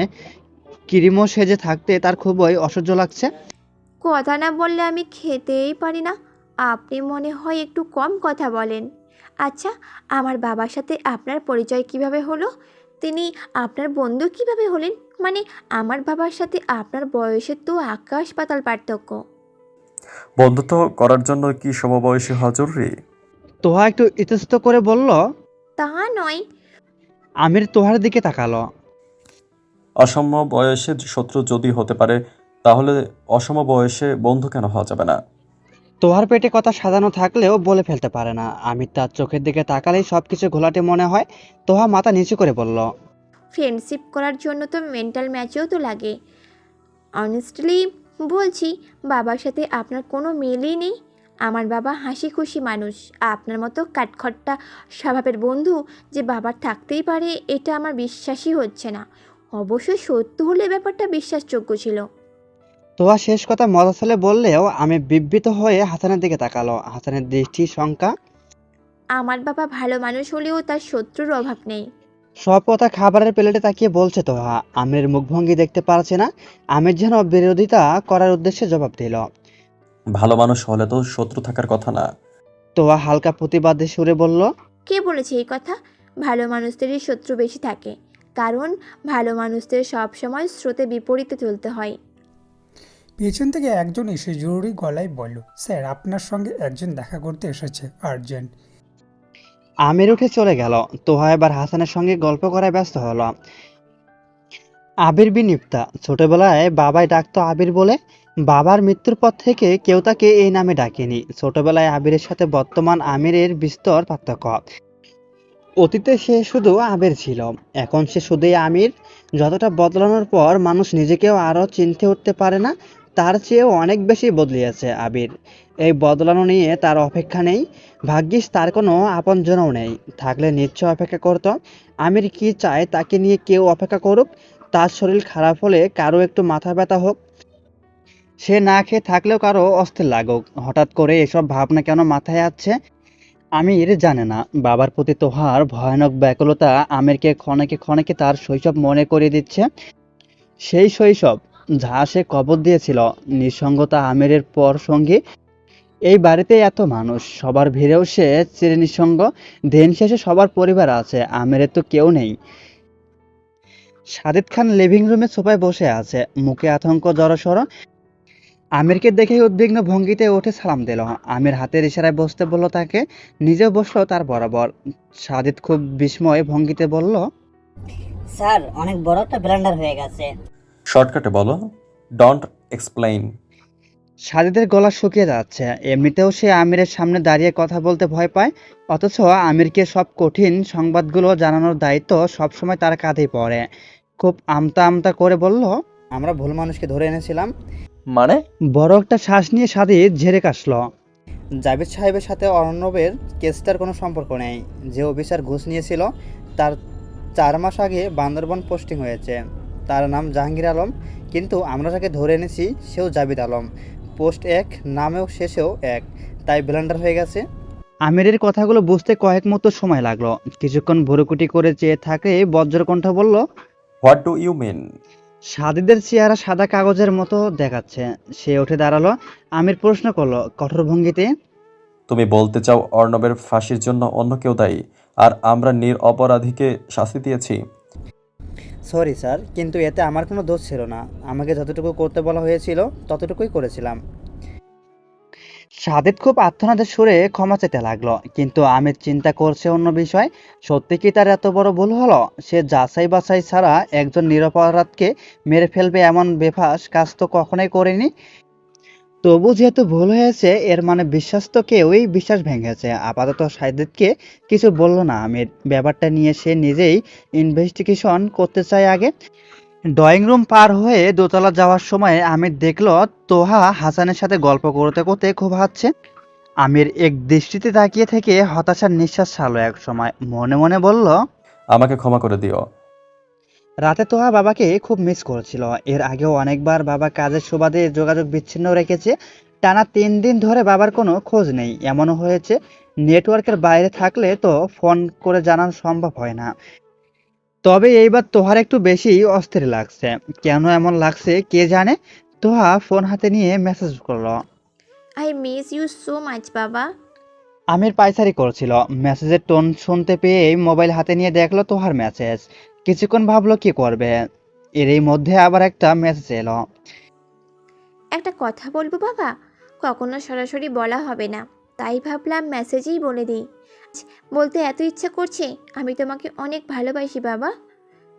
কিরিমো সেজে থাকতে তার খুবই অসহ্য লাগছে। কথা না বললে আমি খেতেই পারি না। আপনি মনে হয় একটু কম কথা বলেন। আচ্ছা, আমার বাবার সাথে আপনার পরিচয় কিভাবে হলো? তিনি আপনার বন্ধু কিভাবে হলেন? মানে আমার বাবার সাথে আপনার বয়সের তো আকাশ পাতাল পার্থক্য। বন্ধুত্ব করার জন্য কি সমবয়সী হওয়া জরুরি? তোহা একটু ইতস্তত করে বলল। তা নয়। আমির তোহার দিকে তাকালো। অসম বয়সে শত্রু যদি হতে পারে, তাহলে অসম বয়সে বন্ধু কেন হওয়া যাবে না? তোহার পেটে কথা সাজানো থাকলেও বলে ফেলতে পারে না। আমির তার চোখের দিকে তাকালেই সবকিছু ঘোলাটে মনে হয়। তোহা মাথা নিচু করে বলল, ফ্রেন্ডশিপ করার জন্য তো মেন্টাল ম্যাচও তো লাগে। অনেস্টলি বলছি, বাবার সাথে আপনার কোনো মিলই নেই। আমার বাবা হাসি খুশি মানুষ। আপনার মতো কাঠখট্টা স্বভাবের বন্ধু যে বাবার থাকতেই পারে, এটা আমার বিশ্বাসই হচ্ছে না। অবশ্য সত্য হলে ব্যাপারটা বিশ্বাসযোগ্য ছিল। তোহা শেষ কথা মজা ছলে বললেও আমি বিব্রত হয়ে হাসানের দিকে তাকালো। হাসানের দৃষ্টি শঙ্কা। আমার বাবা ভালো মানুষ হলেও তার শত্রুর অভাব নেই। সব কথা খাবারের প্লেটে তাকিয়ে বলছে তোহা। আমিরের মুখভঙ্গি দেখতে পারছে না। আমির যেন বিরোধিতা করার উদ্দেশ্যে জবাব দিল। ভালো মানুষ হলে তো শত্রু থাকার কথা না। তোহা হালকা প্রতিবাদী সুরে বলল, কে বলেছে এই কথা? ভালো মানুষদেরই শত্রু বেশি থাকে, কারণ ভালো মানুষদের সব সময় স্রোতে বিপরীতে চলতে হয়। পেছন থেকে একজন এসে জরুরি গলায় বলল, স্যার আপনার সঙ্গে একজন দেখা করতে এসেছে, আর্জেন্ট। আমির উঠে চলে গেল। তোহা এবার হাসানের সঙ্গে গল্প করায় ব্যস্ত হলো। আবির বিনিপ্তা। ছোটবেলায় বাবাই ডাকতো আবির বলে। বাবার মৃত্যুর পর থেকে কেউ তাকে এই নামে ডাকেনি। ছোটবেলায় আবিরের সাথে বর্তমান আমিরের বিস্তর পার্থক্য। অতীতে সে শুধু আবির ছিল, এখন সে শুধুই আমির। যতটা বদলানোর পর মানুষ নিজেকেও আরও চিনতে উঠতে পারে না, তার চেয়েও অনেক বেশি বদলিয়েছে আবির। এই বদলানো নিয়ে তার অপেক্ষা নেই। ভাগ্যিস তার কোনো আপনজনও নেই, থাকলে নিশ্চয় অপেক্ষা করত। আমির কি চায় তাকে নিয়ে কেউ অপেক্ষা করুক, তার শরীর খারাপ হলে কারো একটু মাথা ব্যথা হোক, সে না খেয়ে থাকলেও কারো অস্থির লাগুক। হঠাৎ করে এসব ভাবনা কেন মাথায় আসছে আমির জানে না। বাবার প্রতি তোহার ভয়ানক ব্যাকুলতা আমিরকে ক্ষণেকে ক্ষণেকে তার শৈশব মনে করিয়ে দিচ্ছে। সেই শৈশব যা সে কবর দিয়েছিল। নিঃসঙ্গতা আমিরের পর সঙ্গী। এই বাড়িতে এত মানুষ, সবার ভিড়েও সে চির নিঃসঙ্গ। দিন শেষে সবার পরিবার আছে, আমিরের তো কেউ নেই। সাজিদ খান লিভিং রুমে সোফায় বসে আছে, মুখে আতঙ্ক জড়সড়। আমিরকে দেখেই উদ্বিগ্ন ভঙ্গিতে উঠে সালাম দিল। আমির হাতের ইশারায় বসতে বলল তাকে, নিজেও বসলো তার বরাবর। সাজিদ খুব বিস্ময় ভঙ্গিতে বলল, স্যার অনেক বড় একটা ব্লান্ডার হয়ে গেছে। শর্টকাটে বলো, ডোন্ট এক্সপ্লেইন। সাজিদের গলা শুকিয়ে যাচ্ছে। এমনিতেও সে আমিরের সামনে দাঁড়িয়ে কথা বলতে ভয় পায়, অথচ আমিরকে সব কঠিন সংবাদগুলো জানানোর দায়িত্ব সবসময় তার কাঁধেই পড়ে। খুব আমতা আমতা করে বলল, আমরা ভুল মানুষকে ধরে এনেছিলাম। মানে? বড় একটা শ্বাস নিয়ে সাজিদ ঝেড়ে কাশল। জাভেদ সাহেবের সাথে অর্ণবের কেসটার কোনো সম্পর্ক নেই। যে অফিসার ঘুষ নিয়েছিল তার 4 মাস আগে বান্দরবন পোস্টিং হয়েছে। তার নাম জাহাঙ্গীর আলম, কিন্তু আমরা যাকে ধরে এনেছি সেও জাভেদ আলম। পোস্ট এক, নামেও শেষেও এক, তাই ব্লান্ডার হয়ে গেছে। আমিরের কথাগুলো বুঝতে কয়েক মুহূর্ত সময় লাগলো। কিছুক্ষণ ভুরুকুটি করে চেয়ে থাকে বজ্রকণ্ঠ বলল, হোয়াট ডু ইউ মিন? সাজিদের চেহারা সাদা কাগজের মতো দেখাচ্ছে। সে উঠে দাঁড়ালো। আমির প্রশ্ন করলো কঠোর ভঙ্গিতে, তুমি বলতে চাও অর্ণবের ফাঁসির জন্য অন্য কেউ দায়ী, আর আমরা নিরপরাধীকে শাস্তি দিয়েছি? সরি স্যার, কিন্তু এতে আমার কোনো দোষ ছিল না। আমাকে যতটুকু করতে বলা হয়েছিল ততটুকুই করেছিলাম। সাদেদ খুব আর্তনাদের সুরে ক্ষমা চেতে লাগলো, কিন্তু আমির চিন্তা করছে অন্য বিষয়। সত্যি কি তার এত বড় ভুল হলো? সে যাচাই বাছাই ছাড়া একজন নিরপরাধকে মেরে ফেলবে এমন বেফাস কাজ তো কখনোই করেনি। তবু যেহেতু ভুল হয়েছে, এর মানে বিশ্বাস তো কেউই বিশ্বাস ভেঙেছে। আপাতত সাদেদকে কিছু বলল না আমির। ব্যাপারটা নিয়ে সে নিজেই ইনভেস্টিগেশন করতে চায় আগে। ড্রয়িং রুম পার হয়ে দোতলা যাওয়ার সময় আমির দেখলো তোহা হাসানের সাথে গল্প করতে করতে খুব হাসছে। আমির এক দৃষ্টিতে তাকিয়ে থেকে হতাশার নিঃশ্বাস ছাড়লো এক সময়। মনে মনে বলল, আমাকে ক্ষমা করে দিও। রাতে তোহা বাবাকে খুব মিস করেছিল। এর আগেও অনেকবার বাবা কাজের সুবাদে যোগাযোগ বিচ্ছিন্ন রেখেছে। টানা 3 দিন ধরে বাবার কোনো খোঁজ নেই। এমনও হয়েছে নেটওয়ার্কের বাইরে থাকলে তো ফোন করে জানানো সম্ভব হয় না। তবে এইবার তোহার একটু বেশি অস্থির লাগছে। কেন এমন লাগছে কে জানে। তোহা ফোন হাতে নিয়ে মেসেজ করলো। I miss you so much বাবা। আমির পায়চারি করছিল। মেসেজের টোন শুনতে পেয়েই মোবাইল হাতে নিয়ে দেখলো তোহার মেসেজ। কিছুক্ষণ ভাবলো কি করবে। এরই মধ্যে আবার একটা মেসেজ এলো। একটা কথা বলবো বাবা, কখনো সরাসরি বলা হবে না, তাই ভাবলাম মেসেজেই বলে দিই। বলতে এত ইচ্ছা করছে, আমি তোমাকে অনেক ভালোবাসি বাবা।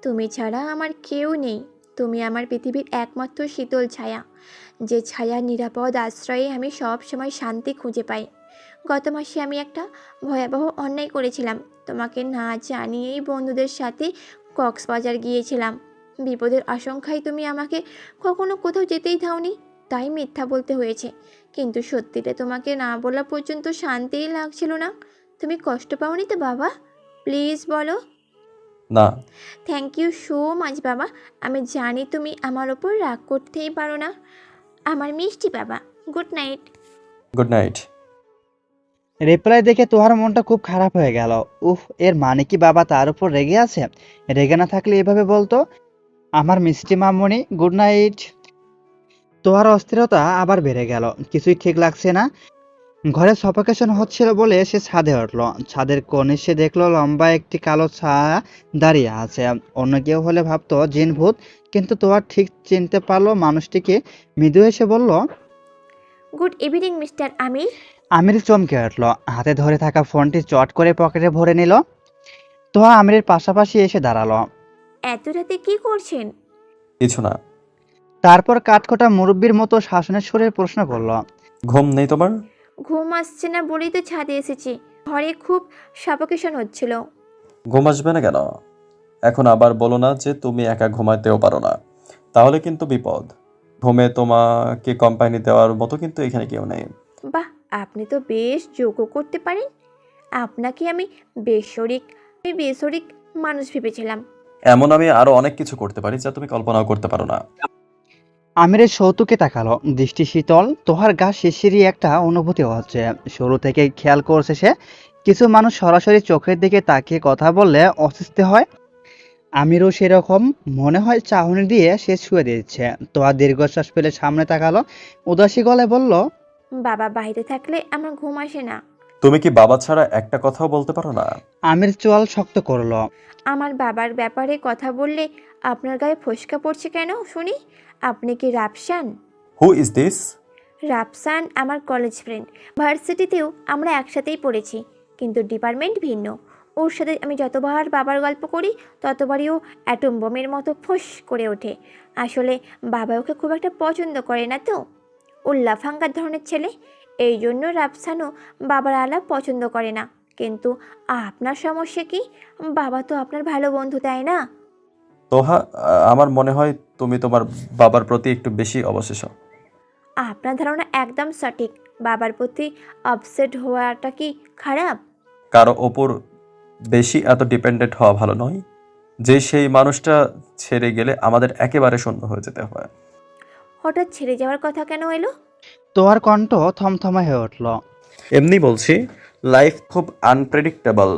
তুমি ছাড়া আমার কেউ নেই। তুমি আমার পৃথিবীর একমাত্র শীতল ছায়া, যে ছায়ার নিরাপদ আশ্রয়ে আমি সব সময় শান্তি খুঁজে পাই। গত মাসে আমি একটা ভয়াবহ অন্যায় করেছিলাম। তোমাকে না জানিয়েই বন্ধুদের সাথে কক্সবাজার গিয়েছিলাম। বিপদের আশঙ্কায় তুমি আমাকে কখনো কোথাও যেতেই দাওনি, তাই মিথ্যা বলতে হয়েছে। কিন্তু সত্যিটা তোমাকে না বলা পর্যন্ত শান্তিই লাগছিল না। তুমি কষ্ট পাওনি তো বাবা? প্লিজ বলো। না। থ্যাংক ইউ সো মাচ বাবা। আমি জানি তুমি আমার ওপর রাগ করতেই পারো না। আমার মিষ্টি বাবা, good night. Good night. Reply দেখে তোহার মনটা খুব খারাপ হয়ে গেল। উফ, এর মানে কি বাবা তার উপর রেগে আছে? রেগে না থাকলে এভাবে বলতো, আমার মিষ্টি মামনি গুড নাইট। তোহার অস্থিরতা আবার বেড়ে গেল। কিছুই ঠিক লাগছে না। ঘরে সফোকেশন হচ্ছিল বলে সে ছাদে উঠলো। ছাদের কোণে সে দেখলো লম্বা একটি কালো ছায়া দাঁড়িয়ে আছে। অন্য কেউ হলে ভাবতো জিন ভূত, কিন্তু তোহার ঠিক চিনতে পারলো মানুষটিকে। মৃদু এসে বলল, গুড ইভিনিং মিস্টার আমির। আমির চমকে উঠল। হাতে ধরে থাকা ফোনটি চট করে পকেটে ভরে নিল। তোহা আমিরের পাশাপাশি এসে দাঁড়ালো। এত রাতে কি করছেন? কিছু না। তারপর কাঠখোটা মুরব্বির মতো শাসনের সুরে প্রশ্ন করলো, ঘুম নেই তোমার? ঘুম আসছে না বলেই তো ছাদে এসেছি। ঘরে খুব সাফোকেশন হচ্ছিল। ঘুম আসবে না কেন? এখন আবার বলো না যে তুমি একা ঘুমাতেও পারো না, তাহলে কিন্তু বিপদ। ঘুমে তোমাকে কোম্পানি দেওয়ার মতো কিন্তু এখানে কেউ নেই। বাহ, আপনি তো বেশ যোগ্য করতে পারেন। আপনাকে আমি বেসরিক মানুষ ভেবেছিলাম। এমন আমি আরো অনেক কিছু করতে পারি যা তুমি কল্পনাও করতে পারো না। আমিরের সৌতুকে তাকালো। দৃষ্টি শীতল। তোহার গা শিরশিরি একটা অনুভূতি হচ্ছে। শুরু থেকে খেয়াল করছে সে, কিছু মানুষ সরাসরি চোখের দিকে তাকিয়ে কথা বললে অস্বস্তি হয়। আমিরও সেরকম। মনে হয় চাহনি দিয়ে সে ছুঁয়ে দিচ্ছে। তোহা দীর্ঘশ্বাস ফেলে সামনে তাকালো। উদাসী গলায় বলল, বাবা বাইরে থাকলে আমার ঘুম আসে না। তুমি কি বাবা ছাড়া একটা কথাও বলতে পারো না? আমির চোয়াল শক্ত করলো। আমার বাবার ব্যাপারে কথা বললে আপনার গায়ে ফোসকা পড়ছে কেন শুনি? আপনি কি Rafsan? Who is this? Rafsan আমার কলেজ ফ্রেন্ড, ভার্সিটিতেও আমরা একসাথেই পড়েছি, কিন্তু ডিপার্টমেন্ট ভিন্ন। ওর সাথে আমি যতবার বাবার গল্প করি ততবারই ও অ্যাটম বোমের মতো ফোঁস করে ওঠে। আসলে বাবা ওকে খুব একটা পছন্দ করে না তো, ও লাফাঙ্গার ধরনের ছেলে, এই জন্য রাফসানও বাবার আলাপ পছন্দ করে না। কিন্তু আপনার সমস্যা কি? বাবা তো আপনার ভালো বন্ধু, তাই না? তোহা, আমার মনে হয় তুমি তোমার বাবার প্রতি একটু বেশি অবশেষ। আপনার ধারণা একদম সঠিক। বাবার প্রতি আপসেট হওয়াটা কি খারাপ? কারো ওপর বেশি এত ডিপেন্ডেন্ট হওয়া ভালো নয়, যে সেই মানুষটা ছেড়ে গেলে আমাদের একেবারে শূন্য হয়ে যেতে হয়। হঠাৎ ছেড়ে যাওয়ার কথা কেন এলো? তোহার কণ্ঠ থমথমে হয়ে উঠল। এমনি বলছি, লাইফ খুব আনপ্রেডিক্টেবল।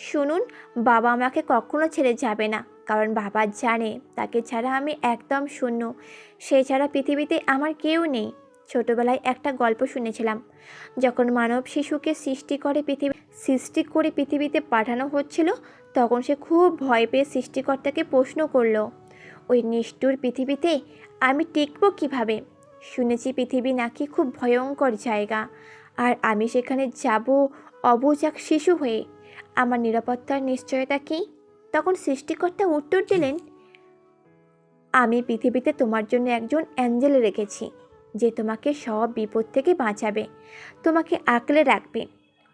শুনুন, বাবা আমাকে কখনো ছেড়ে যাবে না, কারণ বাবা জানে তাকে ছাড়া আমি একদম শূন্য। সে ছাড়া পৃথিবীতে আমার কেউ নেই। ছোটবেলায় একটা গল্প শুনেছিলাম, যখন মানব শিশুকে সৃষ্টি করে পৃথিবীতে পাঠানো হচ্ছিল, তখন সে খুব ভয় পেয়ে সৃষ্টিকর্তাকে প্রশ্ন করলো, ওই নিষ্ঠুর পৃথিবীতে আমি টিকবো কিভাবে? শুনেছি পৃথিবী নাকি খুব ভয়ঙ্কর জায়গা, আর আমি সেখানে যাব অবুঝ এক শিশু হয়ে। আমার নিরাপত্তার নিশ্চয়তা কি? তখন সৃষ্টিকর্তা উত্তর দিলেন, আমি পৃথিবীতে তোমার জন্য একজন অ্যাঞ্জেল রেখেছি, যে তোমাকে সব বিপদ থেকে বাঁচাবে, তোমাকে আঁকলে রাখবে,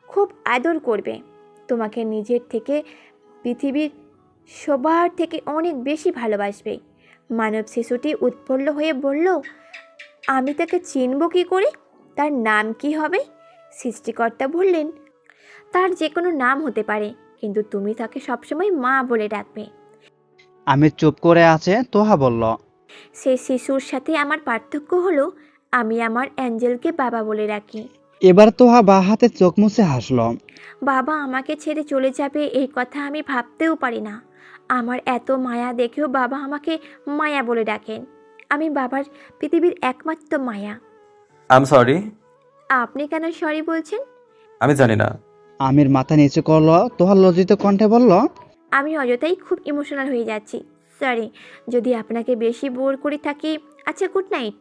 খুব আদর করবে, তোমাকে নিজের থেকে পৃথিবীর সবার থেকে অনেক বেশি ভালোবাসবে। মানব শিশুটি উৎফুল্ল হয়ে বলল, আমি তাকে চিনব কী করে? তার নাম কি হবে? সৃষ্টিকর্তা বললেন, তার যে কোনো নাম হতে পারে, কিন্তু তুমি তাকে সবসময় মা বলে ডাকবে। আমি চুপ করে আছে। তোহা বলল, সেই শিশুর সাথে আমার পার্থক্য হলো, আমি আমার অ্যাঞ্জেলকে বাবা বলে রাখি। এবার তোহা বা হাতে চোখ মুছে হাসল। বাবা আমাকে ছেড়ে চলে যাবে এই কথা আমি ভাবতেও পারি না। আমার এত মায়া দেখেও বাবা আমাকে মায়া বলে ডাকেন। আমি বাবার পৃথিবীর একমাত্র মায়া। I am sorry. আপনি কেন সরি বলছেন? আমি জানি না। আমির মাথা নিচু করল। তোহা লজ্জিত কণ্ঠে বলল, আমি অযথাই খুব ইমোশনাল হয়ে যাচ্ছি, সরি যদি আপনাকে বেশি বোর করে থাকি। আচ্ছা, গুড নাইট।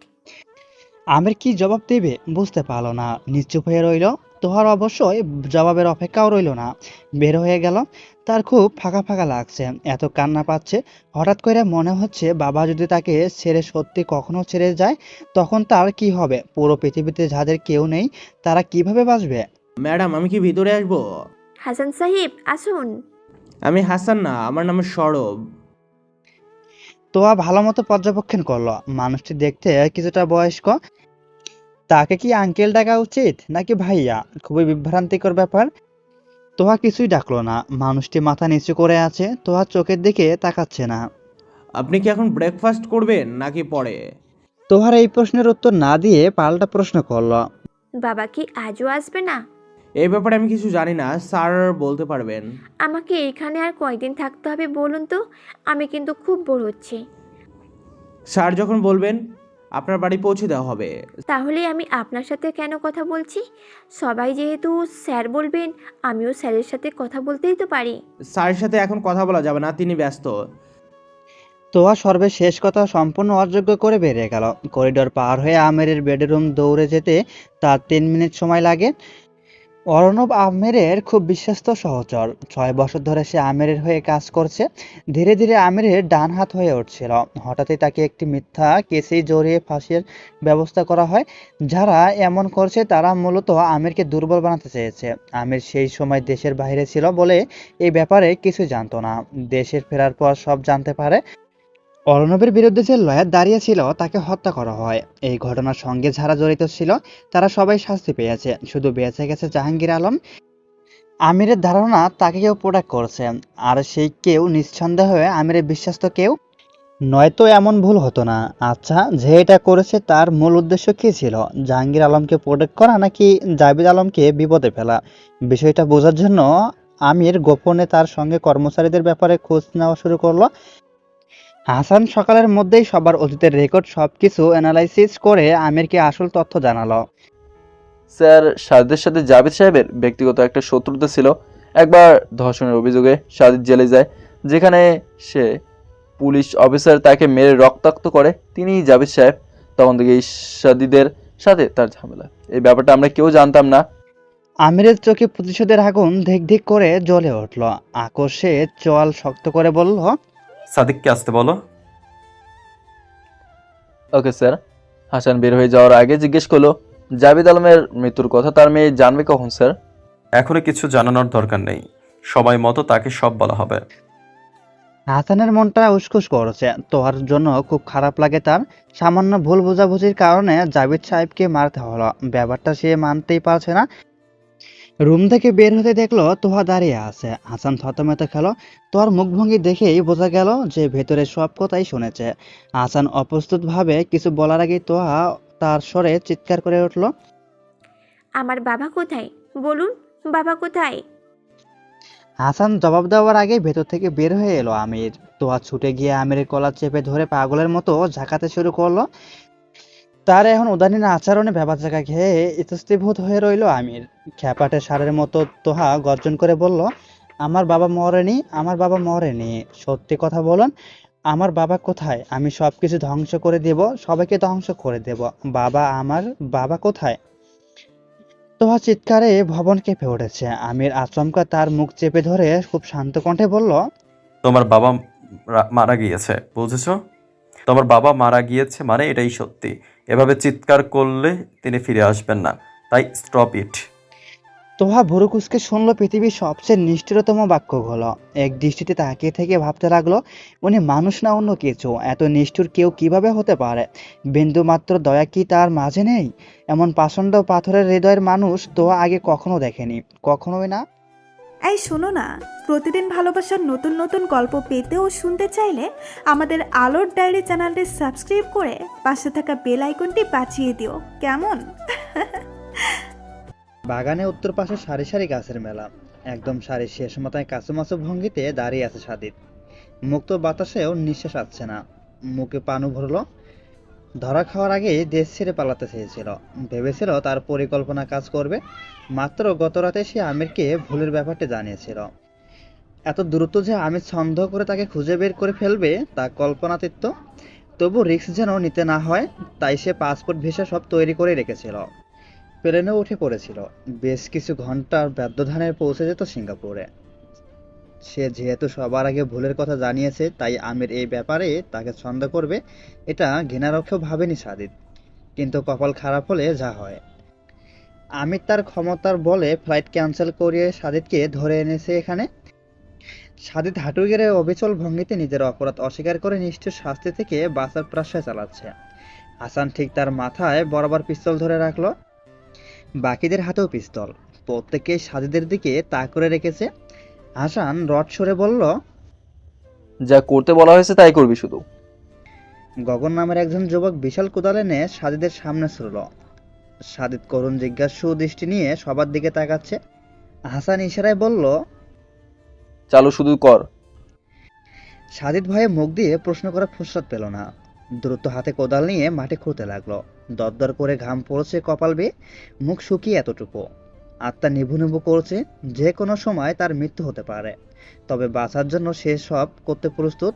আমির কি জবাব দেবে বুঝতে পারল না, নিশ্চুপ হয়ে রইল। তোহার অবশ্যই জবাবের অপেক্ষাও রইল না, বের হয়ে গেল। তার খুব ফাঁকা ফাঁকা লাগছে, এত কান্না পাচ্ছে। হঠাৎ করে মনে হচ্ছে বাবা যদি তাকে ছেড়ে সত্যি কখনো ছেড়ে যায়, তখন তার কি হবে? পুরো পৃথিবীতে যাদের কেউ নেই, তারা কিভাবে বাঁচবে? ম্যাডাম, আমি কি ভিতরে আসবো? হাসান সাহেব আসুন। আমি হাসান না, আমার নাম সৌরভ। তোয়া ভালো মতো পর্যবেক্ষণ করলো। মানুষটি দেখতে কিছুটা বয়স্ক। তাকে কি আঙ্কেল ডাকা উচিত নাকি ভাইয়া? খুবই বিভ্রান্তিকর ব্যাপার। তোহা কিছুই ডাকলো না। মানুষটি মাথা নিচু করে আছে। তোহা চোখের দিকে তাকাচ্ছে না। আপনি কি এখন ব্রেকফাস্ট করবেন নাকি পরে? তোহার এই প্রশ্নের উত্তর না দিয়ে পাল্টা প্রশ্ন করলো, বাবা কি আজও আসবে না? এই ব্যাপারে আমি কিছু জানি না, স্যার বলতে পারবেন। আমাকে এইখানে আর কয়দিন থাকতে হবে বলুন তো? আমি কিন্তু খুব বোর হচ্ছি। স্যার যখন বলবেন আপনার বাড়ি পৌঁছে দেওয়া হবে। তাহলে আমি আপনার সাথে কেন কথা বলছি? সবাই যেহেতু স্যার বলবেন, আমিও স্যারের সাথে কথা বলতেই তো পারি। স্যারের সাথে এখন কথা বলা যাবে না, তিনি ব্যস্ত। তোহা সর্বশেষ কথা সম্পূর্ণ অযোগ্য করে বেরিয়ে গেল। করিডোর পার হয়ে আমেরের বেডরুম দৌড়ে যেতে তার 3 মিনিট সময় লাগে। অর্ণব আমেরের খুব বিশ্বস্ত সহচর। 6 বছর ধরে সে আমেরের হয়ে কাজ করছে। ধীরে ধীরে আমেরের ডান হাত হয়ে উঠছিল। হঠাৎই তাকে একটি মিথ্যা কেসেই জড়িয়ে ফাঁসির ব্যবস্থা করা হয়। যারা এমন করছে তারা মূলত আমিরকে দুর্বল বানাতে চেয়েছে। আমির সেই সময় দেশের বাইরে ছিল বলে এই ব্যাপারে কিছু জানতো না। দেশের ফেরার পর সব জানতে পারে। অর্ণবের বিরুদ্ধে যে লয়ার দাঁড়িয়ে ছিল তাকে হত্যা করা হয়। এই ঘটনার সঙ্গে যারা জড়িত ছিল তারা সবাই শাস্তি পেয়েছে, শুধু বেঁচে গেছে জাহাঙ্গীর আলম। আমিরের ধারণা তাকে কেউ প্রোটেক্ট করছে, আর সেই কেউ নিঃসন্দেহে আমিরের বিশ্বস্ত কেউ। নয়তো এমন ভুল হতো না। আচ্ছা, যে এটা করেছে তার মূল উদ্দেশ্য কী ছিল? জাহাঙ্গীর আলমকে প্রোটেক্ট করা নাকি জাবিদ আলমকে বিপদে ফেলা? বিষয়টা বোঝার জন্য আমির গোপনে তার সঙ্গে কর্মচারীদের ব্যাপারে খোঁজ নেওয়া শুরু করলো। হাসান সকালের মধ্যেই সবার অতীতের রেকর্ড সবকিছু অ্যানালাইসিস করে আমিরকে আসল তথ্য জানালো। স্যার, সাজিদের সাথে জাভেদ সাহেবের ব্যক্তিগত একটা শত্রুতা ছিল। একবার ধর্ষণের অভিযোগে সাজিদ জেলে যায়, যেখানে সে পুলিশ অফিসার তাকে মেরে রক্তাক্ত করে। তিনি জাভেদ সাহেব। তখন থেকেই সাজিদের সাথে তার ঝামেলা। এই ব্যাপারটা আমরা কেউ জানতাম না। আমিরের চোখে প্রতিশোধের আগুন ধিক ধিক করে জ্বলে উঠল। আকর্ষে চোয়াল শক্ত করে বলল, সাদিককে আসতে বলো। Okay sir. হাসান বের হয়ে যাওয়ার আগে জিজ্ঞেস করলো, জাবিদ আলমের মৃত্যুর কথা তার মেয়ে জানবে কখন স্যার? এখনো কিছু জানানোর দরকার নেই, সময় মতো তাকে সব বলা হবে। হাসানের মনটা উসখুস করছে। তোহার জন্য খুব খারাপ লাগে তার। সামান্য ভুল বোঝাবুঝির কারণে জাবিদ সাহেবকে মারতে হলো। ব্যাপারটা সে মানতেই পারছে না। রুম থেকে বের হতে দেখলো তোহা দাঁড়িয়ে আছে। হাসান থতমত খেলো। তোহার মুখভঙ্গি দেখেই বোঝা গেল যে ভেতরে সব কথাই শুনেছে। হাসান অপ্রস্তুতভাবে কিছু বলার আগেই তোহা তার স্বরে চিৎকার করে উঠল, আমার বাবা কোথায়? বলুন, বাবা কোথায়? হাসান জবাব দেওয়ার আগে ভেতর থেকে বের হয়ে এলো আমির। তোহা ছুটে গিয়ে আমিরের কলার চেপে ধরে পাগলের মতো ঝাঁকাতে শুরু করলো। তার এখন উদাসীন আচরণে ভেবাচাকা খেয়ে ইতস্তীভূত হয়ে রইল আমির। খ্যাপাটে ষাঁড়ের মতো তোহা গর্জন করে বলল, আমার বাবা মরেনি, আমার বাবা মরেনি, সত্যি কথা বলুন, আমার বাবা কোথায়? আমি সবকিছু ধ্বংস করে দেব, সবাইকে ধ্বংস করে দেব। বাবা, আমার বাবা কোথায়? তোহা চিৎকারে ভবন কেঁপে উঠেছে। আমির আচমকা তার মুখ চেপে ধরে খুব শান্ত কণ্ঠে বলল, তোমার বাবা মারা গিয়েছে, বুঝেছো? তোমার বাবা মারা গিয়েছে মানে এটাই সত্যি। এভাবে চিৎকার করলে তিনি ফিরে আসবেন না, তাই স্টপ ইট। তোহা ভুরু কুঁচকে শুনল পৃথিবীর সবচেয়ে নিষ্ঠুরতম বাক্যগুলো। এক দৃষ্টিতে তাকিয়ে থেকে ভাবতে লাগলো, উনি মানুষ না অন্য কিছু। এত নিষ্ঠুর কেউ কিভাবে হতে পারে? বিন্দুমাত্র দয়া কি তার মাঝে নেই? এমন পাষণ্ড পাথরের হৃদয়ের মানুষ তোহা আগে কখনো দেখেনি, কখনোই না। এই শোনো না, প্রতিদিন ভালোবাসার নতুন নতুন গল্প পেতে ও শুনতে চাইলে আমাদের আলোর ডায়েরি চ্যানেলটি সাবস্ক্রাইব করে পাশে থাকা বেল আইকনটি বাজিয়ে দিও, কেমন? বাগানে উত্তর পাশে সারি সারি গাছের মেলা। একদম সারি শেষ মাথায় কাছুমাছু ভঙ্গিতে দাঁড়িয়ে আছে সাদিত। মুক্ত বাতাসেও নিঃশ্বাস আসছে না। মুখে পানু ভরলো। ধরা খাওয়ার আগে দেশ ছেড়ে পালাতে চেয়েছিল। ভেবেছিল তার পরিকল্পনা কাজ করবে। মাত্র গত রাতে সে আমিরকে ভুলের ব্যাপারটা জানিয়েছিল। এত দ্রুত যে আমির সন্দেহ করে তাকে খুঁজে বের করে ফেলবে তা কল্পনাতীত। তবু রিস্ক যেন নিতে না হয়, তাই সে পাসপোর্ট ভিসা সব তৈরি করে রেখেছিল। প্লেনে উঠে পড়েছিল। বেশ কিছু ঘন্টার ব্যবধানে পৌঁছে যেত সিঙ্গাপুরে। সে যেহেতু সবার আগে ভুলের কথা জানিয়েছে, তাই আমির এই ব্যাপারে তাকে সন্দেহ করবে এটা ঘৃণারক্ষেও ভাবেনি সাদিত। কিন্তু কপাল খারাপ হলে যা হয়। আমির তার ক্ষমতার বলে ফ্লাইট ক্যান্সেল করিয়ে সাদিতকে ধরে এনেছে এখানে। সাদিত হাঁটু গেড়ে অবিচল ভঙ্গিতে নিজের অপরাধ অস্বীকার করে নিষ্ঠুর শাস্তি থেকে বাঁচার প্রশ্রয় চালাচ্ছে। হাসান ঠিক তার মাথায় বরাবর পিস্তল ধরে রাখলো। বাকিদের হাতেও পিস্তল। প্রত্যেকেই সাদিদের দিকে তাক করে রেখেছে। হাসান রড সরে বলল, যা করতে বলা হয়েছে তাই করবি শুধু। গগন নামের একজন যুবক বিশাল কোদাল এনে সাদিদের সামনে ছুড়ল। সাদিদ করুণ জিজ্ঞাসু দৃষ্টি নিয়ে সবার দিকে তাকাচ্ছে। হাসান ইশারায় বলল, চালু শুধু কর। সাদিদ ভয়ে মুখ দিয়ে প্রশ্ন করার ফুরসত পেল না। দ্রুত হাতে কোদাল নিয়ে মাটি খুঁড়তে লাগলো। দরদর করে ঘাম পড়ছে কপাল বেয়ে। মুখ শুকিয়ে এতটুকু। আত্মা নিভু নিভু করছে। যে কোনো সময় তার মৃত্যু হতে পারে, তবে বাঁচার জন্য সে সব করতে প্রস্তুত।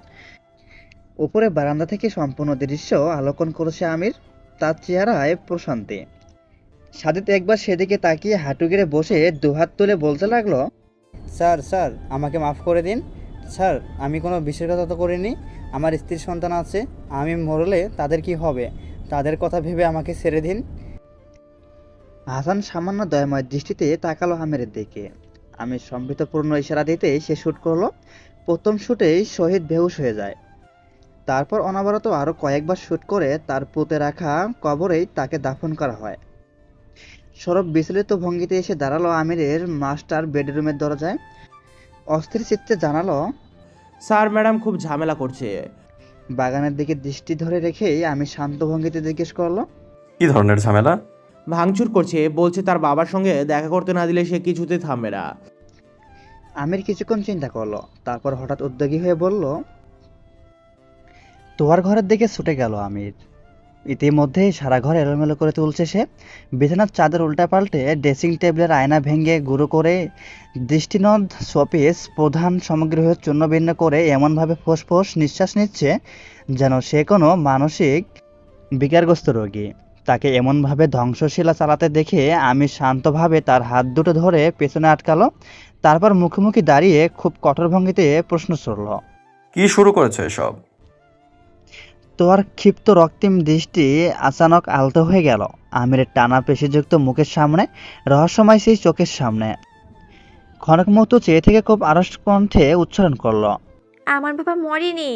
উপরে বারান্দা থেকে সম্পূর্ণ দৃশ্য আলোকন করেছে আমির। তার চেহারায় প্রশান্তি। সাদিত একবার সেদিকে তাকিয়ে হাঁটু গেড়ে বসে দুহাত তুলে বলতে লাগলো, স্যার, স্যার, আমাকে মাফ করে দিন স্যার। আমি কোনো বিশ্বাসঘাতকতা করিনি। আমার স্ত্রীর সন্তান আছে। আমি মরলে তাদের কি হবে? তাদের কথা ভেবে আমাকে ছেড়ে দিন। হাসান সামান্য দয়াময় দৃষ্টিতে তাকালো আমিরের দিকে। আমির সম্বিতপূর্ণ ইশারা দিতেই সে শুট করলো। প্রথম শুটেই শহীদ বেহুশ হয়ে যায়। তারপর অনবরত আরো কয়েকবার শুট করে তার পুঁতে রাখা কবরেই তাকে দাফন করা হয়। সরব বিচলিত ভঙ্গিতে এসে দাঁড়ালো আমিরের মাস্টার বেডরুমের দরজায়। অস্থির চিত্তে জানালো, স্যার, ম্যাডাম খুব ঝামেলা করছে। বাগানের দিকে দৃষ্টি ধরে রেখেই আমি শান্ত ভঙ্গিতে জিজ্ঞেস করলো, কি ধরনের ঝামেলা? ভাঙচুর করছে, বলছে তার বাবার সঙ্গে দেখা করতে না দিলে সে কিছুতেই থামবে না। আমির কিছুক্ষণ চিন্তা করলো। তারপর হঠাৎ উদ্যোগী হয়ে বলল, তোয়ার ঘরের দিকে ছুটে গেল আমির। ইতিমধ্যেই সারা ঘর এলোমেলো করে তুলছে সে। বিছানার চাদর উল্টা পাল্টে, ড্রেসিং টেবিলের আয়না ভেঙে গুঁড়ো করে, দৃষ্টিনদ শোপিস প্রধান সামগ্রী হয়ে চূর্ণ ভিন্ন করে এমনভাবে ফোঁস ফোঁস নিঃশ্বাস নিচ্ছে যেন সে কোনো মানসিক বিকারগ্রস্ত রোগী। তাকে এমনভাবে ধ্বংসশীলা চালাতে দেখে আমি শান্তভাবে তার হাত দুটো ধরে পেছনে আটকালো। তারপর মুখোমুখি দাঁড়িয়ে খুব কঠোর ভঙ্গিতে প্রশ্ন ছড়ল। কি শুরু করেছে এসব? তোহার ক্ষিপ্ত রক্তিম দৃষ্টি আচানক আলতো হয়ে গেল আমিরের টানা পেশিযুক্ত মুখের সামনে, রহস্যময় সেই চোখের সামনে। ক্ষণক মুহূর্ত চেয়ে থেকে খুব আড়ষ্ট কণ্ঠে উচ্চারণ করল। আমার বাবা মরেনি।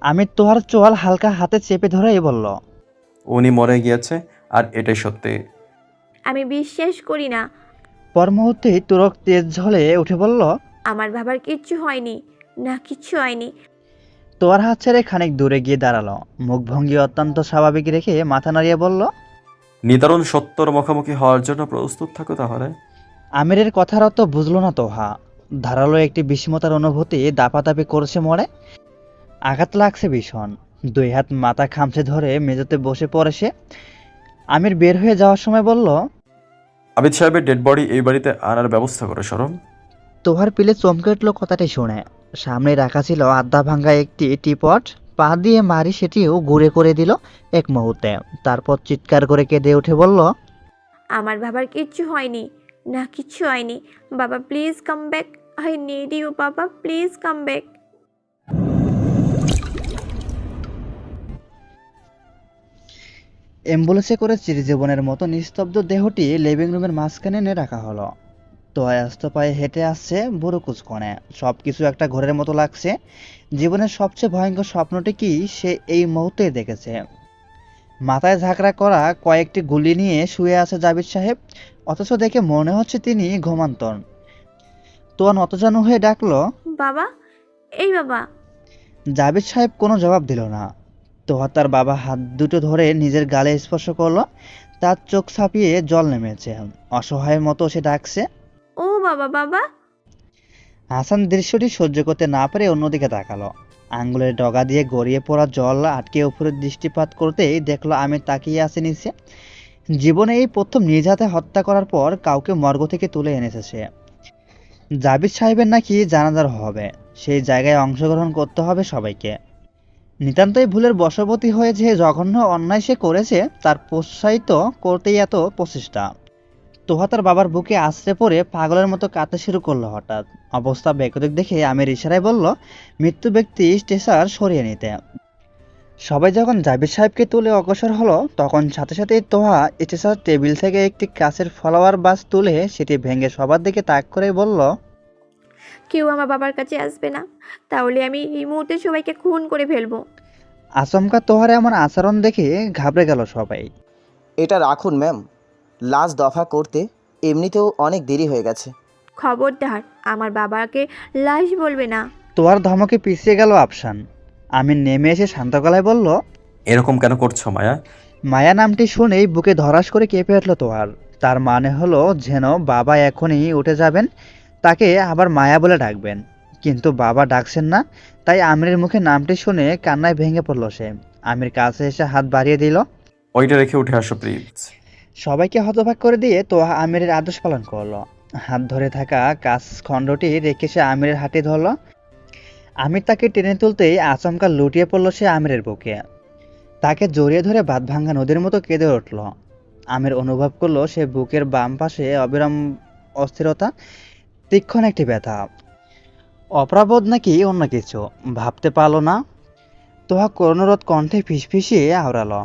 আমি তোহার চোয়াল হালকা হাতে চেপে ধরেই বলল, উনি মরে গিয়েছে, আর এটাই সত্যি। আমি বিশ্বাস করি না। পর মুহূর্তেই তুরক তেজ ঝলে উঠে বলল, আমার বাবার কিচ্ছু হয়নি, না কিচ্ছু হয়নি। তোয়ার হাত ছেড়ে খানিক দূরে গিয়ে দাঁড়ালো, মুখভঙ্গি অত্যন্ত স্বাভাবিক রেখে মাথা নাড়িয়ে বলল, নিদারুণ সত্যর মুখোমুখি হওয়ার জন্য প্রস্তুত থাকো তাহলে। আমিরের কথার অর্থ বুঝলো না তোহা। ধারালো একটি বিস্মতার অনুভূতি দাপাদাপি করছে মরে। আঘাত লাগছে ভীষণ। দুই হাত মাথা খামচে ধরে মেঝেতে বসে পড়ে সে। আমির বের হয়ে যাওয়ার সময় বলল, আবিদ সাহেবের ডেড বডি এই বাড়িতে আনার ব্যবস্থা করো সরম। তোহার পিলে চমকে উঠল কথাটি শুনে। সামনে রাখা ছিল আধা ভাঙ্গা একটি টিপট, পা দিয়ে মারি সেটিও গুঁড়ে করে দিল এক মুহূর্তে। তারপর চিৎকার করে কেঁদে উঠে বলল, আমার বাবার কিচ্ছু হয়নি, না কিচ্ছু হয়নি। বাবা please come back, I need you বাবা, প্লিজ কাম ব্যাক। অ্যাম্বুলেন্সে করে চিরজীবনের মতো নিস্তব্ধ দেহটি লিভিং রুমের মাঝখানে এনে রাখা হলো। তোয়া আস্ত পায়ে হেঁটে আসছে বুড়ো কুচকনে। সব কিছু একটা ঘোরের মতো লাগছে। জীবনের সবচেয়ে ভয়ঙ্কর স্বপ্নটি কি সে এই মুহূর্তে দেখেছে। মাথায় ঝাঁকড়া করা কয়েকটি গুলি নিয়ে শুয়ে আছে জাবির সাহেব, অথচ দেখে মনে হচ্ছে তিনি ঘুমান্তন। তোয়া নতজানু হয়ে ডাকলো, বাবা, এই বাবা। জাবির সাহেব কোনো জবাব দিল না। তোহা তার বাবা হাত দুটো ধরে নিজের গালে স্পর্শ করলো। তার চোখ ছাপিয়ে জল নেমেছে। অসহায়ের মতো সে ডাকছে, ও বাবা, বাবা। হাসান দৃশ্যটি সহ্য করতে না পেরে অন্যদিকে তাকালো। আঙ্গুলের ডগা দিয়ে গড়িয়ে পড়া জল আটকে উপরে দৃষ্টিপাত করতেই দেখলো আমি তাকিয়ে আছি নিচে। জীবনে এই প্রথম নিজ হাতে হত্যা করার পর কাউকে মর্গ থেকে তুলে এনেছে সে। জাবির সাহেবের নাকি জানাজার হবে, সেই জায়গায় অংশগ্রহণ করতে হবে সবাইকে। নিতান্তই ভুলের বশবর্তী হয়ে যে জঘন্য অন্যায় সে করেছে তার প্রোৎসাহিত করতেই এত প্রচেষ্টা। তোহা তার বাবার বুকে আছড়ে পড়ে পাগলের মতো কাঁদতে শুরু করলো। হঠাৎ অবস্থা বেকতিক দেখে আমির ইশারায় বলল, মৃত্যু ব্যক্তি স্ট্রেচার সরিয়ে নিতে। সবাই যখন জাবির সাহেবকে তুলে অগ্রসর হলো তখন সাথে সাথেই তোহা স্ট্রেচার টেবিল থেকে একটি কাঁচের ফ্লাওয়ার বাস তুলে সেটি ভেঙে সবার দিকে তাক করে বলল, কেউ আমার বাবার কাছে আসবে না, তাহলে আমি এই মুহূর্তে সবাইকে খুন করে ফেলবো। আচমকা তোহার এমন আচরণ দেখে ঘাবড়ে গেল সবাই। এটা রাখুন ম্যাম, লাশ দফা করতে এমনিতেও অনেক দেরি হয়ে গেছে। খবরদার আমার বাবাকে লাশ বলবে না। তোহার ধমকে পিছিয়ে গেল আফসান। আমি নেমে এসে শান্ত গলায় বলল, এরকম কেন করছো মায়া? মায়া নামটি শুনেই বুকে ধরাস করে কেঁপে উঠল তোহার। তার মানে হলো যেন বাবা এখনই উঠে যাবেন, তাকে আবার মায়া বলে ডাকবেন। কিন্তু বাবা ডাকছেন না, তাই আমিরের মুখে নামটি শুনে কান্নায় ভেঙে পড়ল সে। আমির কাছে এসে হাত বাড়িয়ে দিল। ওইটা রেখে উঠে আসো প্লিজ। সবাইকে হতবাক করে দিয়ে তোহা আমিরের আদেশ পালন করলো। হাত ধরে থাকা কাঁচ খণ্ডটি রেখে সে আমিরের হাতে ধরল। আমির তাকে টেনে তুলতেই আচমকা লুটিয়ে পড়ল সে আমিরের বুকে। তাকে জড়িয়ে ধরে বাঁধ ভাঙা নদীর মতো কেঁদে উঠল। আমির অনুভব করলো সে বুকের বাম পাশে অবিরাম অস্থিরতা, তীক্ষ্ণ একটি ব্যথা। অপরাবোধ নাকি অন্য কিছু ভাবতে পারলো না। তোহা করুণরোধ কণ্ঠে ফিসফিসিয়ে আওড়ালো,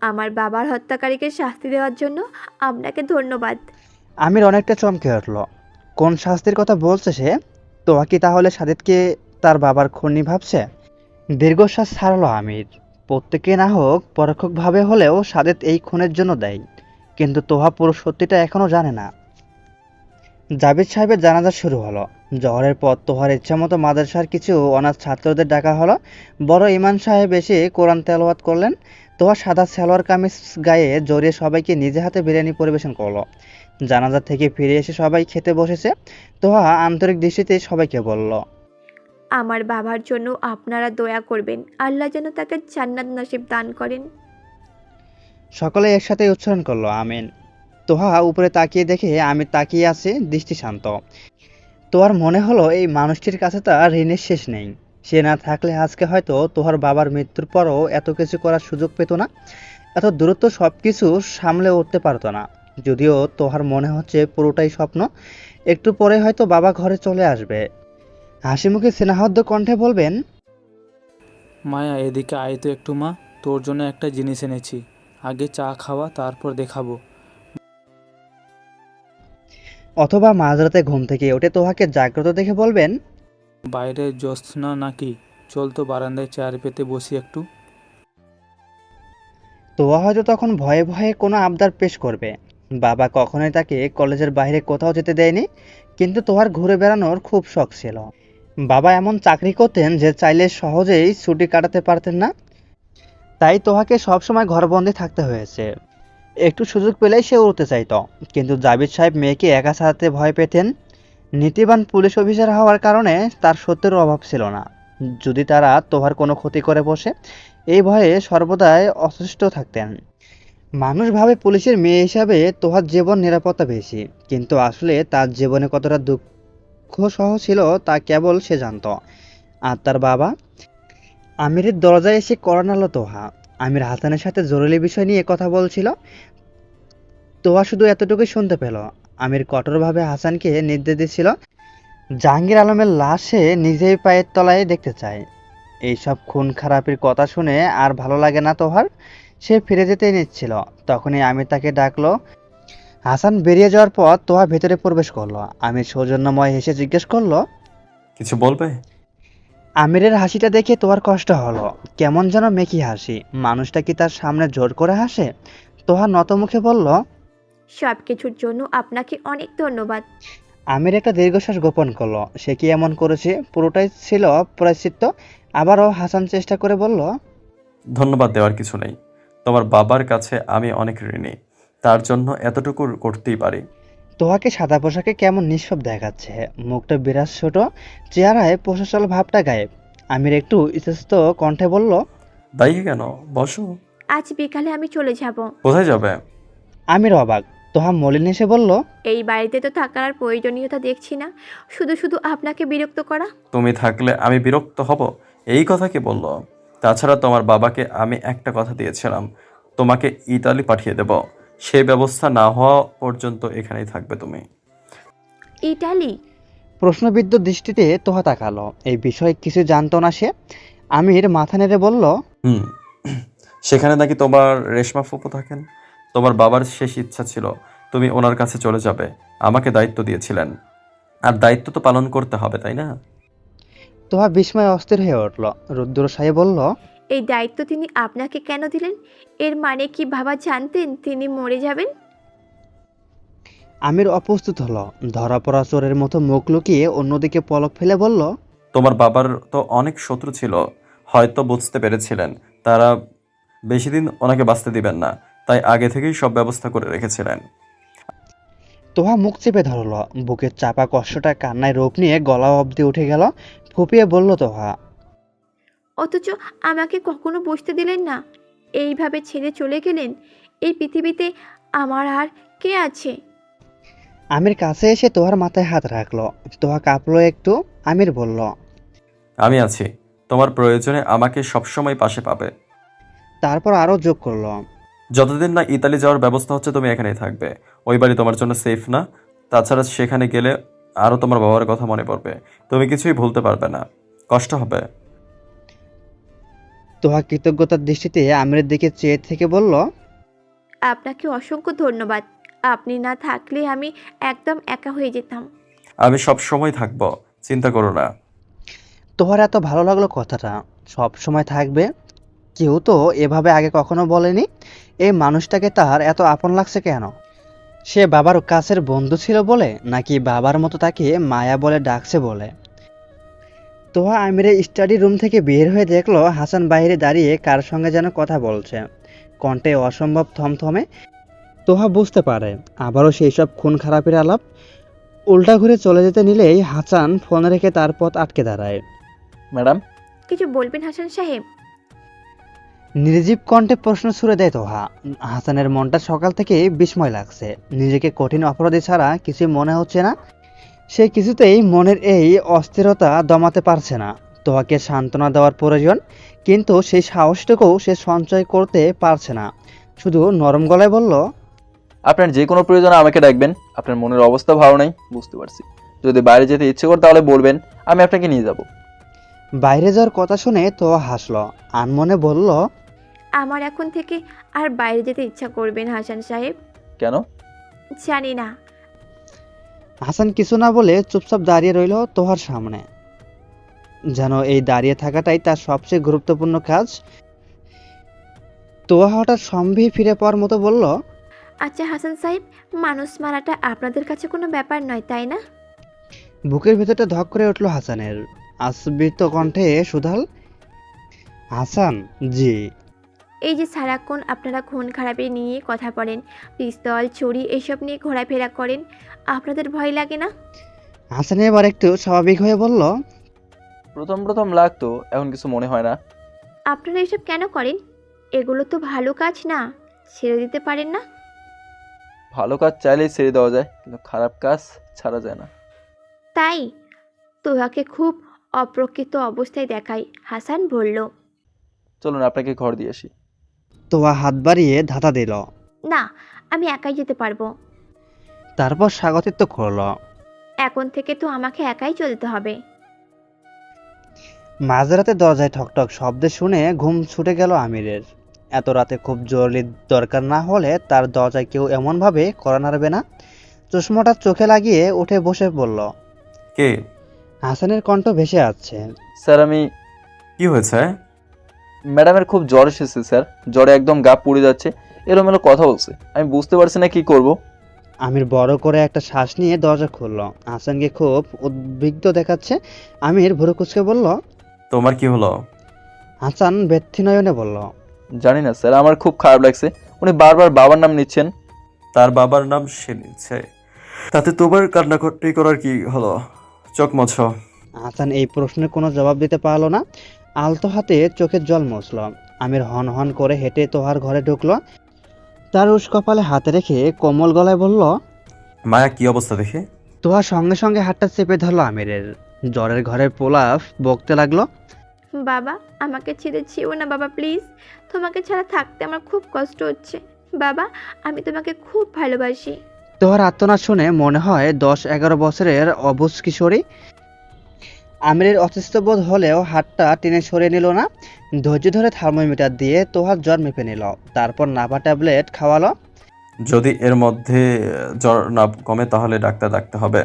আমার বাবার হত্যাকারীকে শাস্তি দেওয়ার জন্য আপনাকে ধন্যবাদ। আমির অনেকটা চমকে উঠল। কোন শাস্তির কথা বলছে সে? তোহা কি তাহলে সাদিদকে তার বাবার খুনি ভাবছে? দীর্ঘশ্বাস ছাড়লো আমির। প্রত্যেকে না হোক পরোক্ষভাবে হলেও সাদিদ এই খুনের জন্য দায়ী, কিন্তু তোহা পুরো সত্যিটা এখনো জানে না। জাবির সাহেবের জানাজা শুরু হলো। জহরের পর তোহার ইচ্ছামতো মাদ্রাসার কিছু অনাথ ছাত্রদের ডাকা হলো। বড় ইমাম সাহেব এসে কোরআন তেলাওয়াত করলেন। তোহা সাদা সালোয়ার কামিজ গায়ে জড়িয়ে সবাইকে নিজে হাতে বিরিয়ানি পরিবেশন করলো। জানাজা থেকে ফিরে এসে সবাই খেতে বসেছে। তোহা আন্তরিক দৃষ্টিতে সবাইকে বলল, আমার বাবার জন্য আপনারা দয়া করবেন, আল্লাহ যেন তাকে জান্নাত নসিব দান করেন। সকলে একসাথে উচ্চারণ করলো আমিন। তোহা উপরে তাকিয়ে দেখে আমি তাকিয়ে আছি, দৃষ্টি শান্ত। তোহার মনে হলো এই মানুষটির কাছে তার ঋণের শেষ নেই। সে না থাকলে আজকে হয়তো তোহার বাবার মৃত্যুর পরও এত কিছু করার সুযোগ পেত না। এত দ্রুত সব কিছু সামলে উঠতে পারতো না। যদিও তোহার মনে হচ্ছে পুরোটাই স্বপ্ন। একটু পরে হয়তো বাবা ঘরে চলে আসবে। হাসি মুখে স্নেহাদ্য কণ্ঠে বলবেন, মায়া এদিকে আয় তো একটু মা, তোর জন্য একটা জিনিস এনেছি। আগে চা খাওয়া, তারপর দেখাবো। অথবা মাঝরাতে ঘুম থেকে উঠে তোহাকে জাগ্রত দেখে বলবেন, বাইরে জ্যোৎস্না নাকি? চল তো বারান্দায় চেয়ার পেতে বসি একটু। তোয়া হয়তো তখন ভয়ে ভয়ে কোনো আবদার পেশ করবে। বাবা কখনোই তাকে কলেজের বাইরে কোথাও যেতে দেয়নি, কিন্তু তোহার ঘুরে বেড়ানোর খুব শখ ছিল। বাবা এমন চাকরি করতেন যে চাইলে সহজেই ছুটি কাটাতে পারতেন না, তাই তোহাকে সবসময় ঘরবন্দি থাকতে হয়েছে। একটু সুযোগ পেলেই সে উড়তে চাইতো, কিন্তু জাবির সাহেব মেয়েকে একা ছাড়তে ভয় পেতেন। নীতিবান পুলিশ অফিসার হওয়ার কারণে তার সত্যের অভাব ছিল না। যদি তারা তোহার কোনো ক্ষতি করে বসে, এই ভয়ে সর্বদাই অসুস্থ থাকতেন। মানুষ ভাবে পুলিশের মেয়ে হিসাবে তোহার জীবন নিরাপত্তা বেশি, কিন্তু আসলে তার জীবনে কতটা দুঃখ সহ ছিল তা কেবল সে জানত। আর তার বাবা আমিরের দরজায় এসে কড়া নাড়ল তোহা। আমির হাসানের সাথে জরুরি বিষয় নিয়ে কথা বলছিল। তোহা শুধু এতটুকুই শুনতে পেল। আমির কঠোরভাবে হাসানকে নির্দেশ দিচ্ছিল, জাহাঙ্গীর আলমের লাশ সে নিজেই পায়ের তলায় দেখতে চায়। এইসব খুন খারাপির কথা শুনে আর ভালো লাগে না তোহার। সে ফিরে যেতে নিচ্ছিল, তখনই আমির তাকে ডাকলো। হাসান বেরিয়ে যাওয়ার পর তোহা ভেতরে প্রবেশ করলো। আমির সৌজন্যময় হেসে জিজ্ঞেস করলো, কিছু বলবে? আমিরের হাসিটা দেখে তোহার কষ্ট হলো। কেমন যেন মেকি হাসি। মানুষটা কি তার সামনে জোর করে হাসে? তোহা নতমুখে বলল, সব কিছুর জন্য আপনাকে অনেক ধন্যবাদ। আমির একটা দীর্ঘশ্বাস গোপন করলো। সে কি এমন করেছে? পুরোটাই ছিল প্রায়শ্চিত্ত। আবারও হাসান চেষ্টা করে বলল, ধন্যবাদ দেওয়ার কিছু নেই। তোমার বাবার কাছে আমি অনেক ঋণী, তার জন্য এতটুকু করতেই পারি। তোহাকে সাদা পোশাকে কেমন নিঃসব দেখাচ্ছে। মুখটা বিরাট ছোট, চেহারায় প্রশাসল ভাবটা গায়েব। আমির একটু ইতস্ত কণ্ঠে বলল, দায়ী কেন? বসো। আজ বিকালে আমি চলে যাব। কোথায় যাবে? আমির অবাক। তোহা মলিন এসে বলল, এই বাড়িতে তো থাকার আর প্রয়োজনীয়তা দেখছি না, শুধু শুধু আপনাকে বিরক্ত করা। তুমি থাকলে আমি বিরক্ত হব, এই কথা কি বললো? তাছাড়া তোমার বাবাকে আমি একটা কথা দিয়েছিলাম, তোমাকে ইতালি পাঠিয়ে দেব। সেই ব্যবস্থা না হওয়া পর্যন্ত এখানেই থাকবে তুমি। ইটালি? প্রশ্নবিদ্ধ দৃষ্টিতে তোহা তাকালো। এই বিষয়ে কিছু জানতো না সে। আমির মাথা নেড়ে বলল, সেখানে নাকি তোমার রেশমা ফুপু থাকেন। তোমার বাবার শেষ ইচ্ছা ছিল তুমি ওনার কাছে চলে যাবে। আমাকে দায়িত্ব দিয়েছিলেন, আর দায়িত্ব তো পালন করতে হবে, তাই না? তোহা বিস্ময়ে অস্থির হয়ে উঠল। রুদ্র সাহেব বলল, এই দায়িত্ব তিনি আপনাকে কেন দিলেন? এর মানে কি বাবা জানতেন তিনি মরে যাবেন? আমির অপ্রস্তুত হলো। ধরা পড়া চোরের মতো মুখ লুকিয়ে অন্যদিকে পলক ফেলে বলল, তোমার বাবার তো অনেক শত্রু ছিল, হয়তো বুঝতে পেরেছিলেন তারা বেশি দিন ওনাকে বাঁচতে দিবেন না, তাই আগে থেকেই সব ব্যবস্থা করে রেখেছিলেন। তোহা মুখ চেপে ধরল। বুকের চাপা কষ্টটা কান্নায় রূপ নিয়ে গলা অবধি উঠে গেল। ফুপিয়ে বলল তোহা, অথচ আমাকে কখনো বসতে দিলেন না, এইভাবে ছেড়ে চলে গেলেন। এই পৃথিবীতে আমার আর কে আছে? আমির কাছে এসে তোহার মাথায় হাত রাখলো। তোহা কাঁপলো একটু। আমির বলল, আমি আছি, তোমার প্রয়োজনে আমাকে সবসময় পাশে পাবে। তারপর আরও যোগ করলো, যতদিন না ইতালি যাওয়ার ব্যবস্থা হচ্ছে তুমি এখানেই থাকবে। ওই বাড়ি তোমার জন্য সেফ না। তাছাড়া সেখানে গেলে আরও তোমার বাবার কথা মনে পড়বে, তুমি কিছুই ভুলতে পারবে না, কষ্ট হবে। তোহা কৃতজ্ঞতার দৃষ্টিতে আমিরের দিকে চেয়ে থেকে বলল, আপনাকে অসংখ্য ধন্যবাদ। আপনি না থাকলে আমি একদম একা হয়ে যেতাম। আমি সব সময় থাকবো, চিন্তা করো না। তোহার এত ভালো লাগলো কথাটা। সব সময় থাকবে? কেউ তো এভাবে আগে কখনো বলেনি। এই মানুষটাকে তার এত আপন লাগছে কেন? সে বাবার কাছের বন্ধু ছিল বলে, নাকি বাবার মতো তাকে মায়া বলে ডাকছে বলে? তোহা আমিরের স্টাডি রুম থেকে বের হয়ে দেখলো হাসান বাইরে দাঁড়িয়ে কার সঙ্গে যেন কথা বলছে। কণ্ঠে অসম্ভব থমথমে। তোহা বুঝতে পারে আবারও সেই সব খুন খারাপের আলাপ। উল্টা ঘুরে চলে যেতে নিলেই হাসান ফোন রেখে তার পথ আটকে দাঁড়ায়। ম্যাডাম, কিছু বলবেন হাসান সাহেব? নির্জীব কণ্ঠে প্রশ্ন ছুড়ে দেয় তোহা। হাসানের মনটা সকাল থেকে বিস্ময় লাগছে। নিজেকে কঠিন অপরাধী ছাড়া কিছুই মনে হচ্ছে না। সে কিছুতেই মনের এই অস্থিরতা দমাতে পারছে না। তোহাকে সান্ত্বনা দেওয়ার প্রয়োজন, কিন্তু সেই সাহসটুকুও সে সঞ্চয় করতে পারছে না। শুধু নরম গলায় বলল, আপনার যে কোনো প্রয়োজনে আমাকে ডাকবেন। আপনার মনের অবস্থা ভালো নাই, বুঝতে পারছি। যদি বাইরে যেতে ইচ্ছে করে তাহলে বলবেন, আমি আপনাকে নিয়ে যাব। বাইরে যাওয়ার কথা শুনে তোয়া হাসলো, আনমনে বলল, আমার এখন থেকে আর বাইরে যেতে ইচ্ছা করবেন হাসান সাহেব। কেন? জানি না। হাসান কিছু না বলে চুপচাপ দাঁড়িয়ে রইল তোহার সামনে, যেন এই দাঁড়িয়ে থাকাটাই তার সবচেয়ে গুরুত্বপূর্ণ কাজ। তোয়া হঠাৎ সম্ভি ফিরে পাওয়ার মতো বলল, আচ্ছা হাসান সাহেব, মানুষ মারাটা আপনাদের কাছে কোনো ব্যাপার নয় তাই না? বুকের ভেতরটা ধক করে উঠল হাসানের। আস্বিত কণ্ঠে সুধাল, হাসান জি। এই যে সারাক্ষণ আপনারা খুন খারাপি নিয়ে কথা বলেন, পিস্তল ছুরি এসব নিয়ে ঘোরাফেরা করেন, আপনাদের ভয় লাগে না? হাসান এবার একটু স্বাভাবিক হয়ে বলল, প্রথম প্রথম লাগতো, এখন কিছু মনে হয় না। আপনারা এসব কেন করেন? এগুলো তো ভালো কাজ না, ছেড়ে দিতে পারেন না? ভালো কাজ চাইলেই ছেড়ে দেওয়া যায়, কিন্তু খারাপ কাজ ছাড়া যায় না। তাই তোহাকে খুব অপ্রকৃত অবস্থায় দেখায়, হাসান বলল। চলুন আপনাকে ঘর দিয়ে আসি। তোয়া হাত বাড়িয়ে ধাতা দিল, না, আমি একাই যেতে পারবো। তারপর স্বাগতিত্ব করল। এখন থেকে তো আমাকে একাই চলতে হবে। মাঝরাতে দরজায় ঠকঠক শব্দ শুনে ঘুম ছুটে গেল আমিরের। এত রাতে খুব জরুরি দরকার না হলে তার দরজায় কেউ এমনভাবে কড়া নাড়বে না। চশমাটা চোখে লাগিয়ে উঠে বসে পড়ল। কে? হাসানের কণ্ঠ ভেসে আসছে, স্যার আমি। কি হয়েছে? ম্যাডামের খুব জ্বর এসেছে স্যার, জ্বরে একদম গা পুড়ে যাচ্ছে, এলোমেলো কথা বলছে, আমি বুঝতে পারছি না কি করব। আমির বড় করে একটা শ্বাস নিয়ে দরজা খুলল। হাসানকে খুব উদ্বিগ্ন দেখাচ্ছে। আমির ভুরু কুঁচকে বলল, তোমার কি হলো? হাসান ব্যথি নয়নে বলল, জানি না স্যার, আমার খুব খারাপ লাগছে। উনি বারবার বাবার নাম নিচ্ছেন। তার বাবার নাম সে নিচ্ছে, তাতে তোমার কান্নাকাটি করার কি হলো? চোখ মোছো। হাসান এই প্রশ্নের কোনো জবাব দিতে পারল না। আলতো হাতে চোখের জল মুছল। আমির হন হন করে হেঁটে তোহার ঘরে ঢুকলো। তার উস কপালে হাতে রেখে কোমল গলায় বলল, মায়া কি অবস্থা দেখে? তোহা সঙ্গে সঙ্গে হাতটা চেপে ধরলো আমিরের। জ্বরের ঘরের পোলাপ বকতে লাগলো, বাবা আমাকে ছেড়ে যেও না বাবা, প্লিজ। তোমাকে ছাড়া থাকতে আমার খুব কষ্ট হচ্ছে বাবা, আমি তোমাকে খুব ভালোবাসি। তোহার আত্মনাদ শুনে মনে হয় 10-11 বছরের অবুঝ কিশোরী। আমিরের অসুস্থবোধ হলেও হাতটা টেনে সরিয়ে নিল না। ধৈর্য ধরে থার্মোমিটার দিয়ে তোহার জ্বর মেপে নিল, তারপর নাপা ট্যাবলেট খাওয়ালো। যদি এর মধ্যে জ্বর না কমে তাহলে ডাক্তার ডাকতে হবে।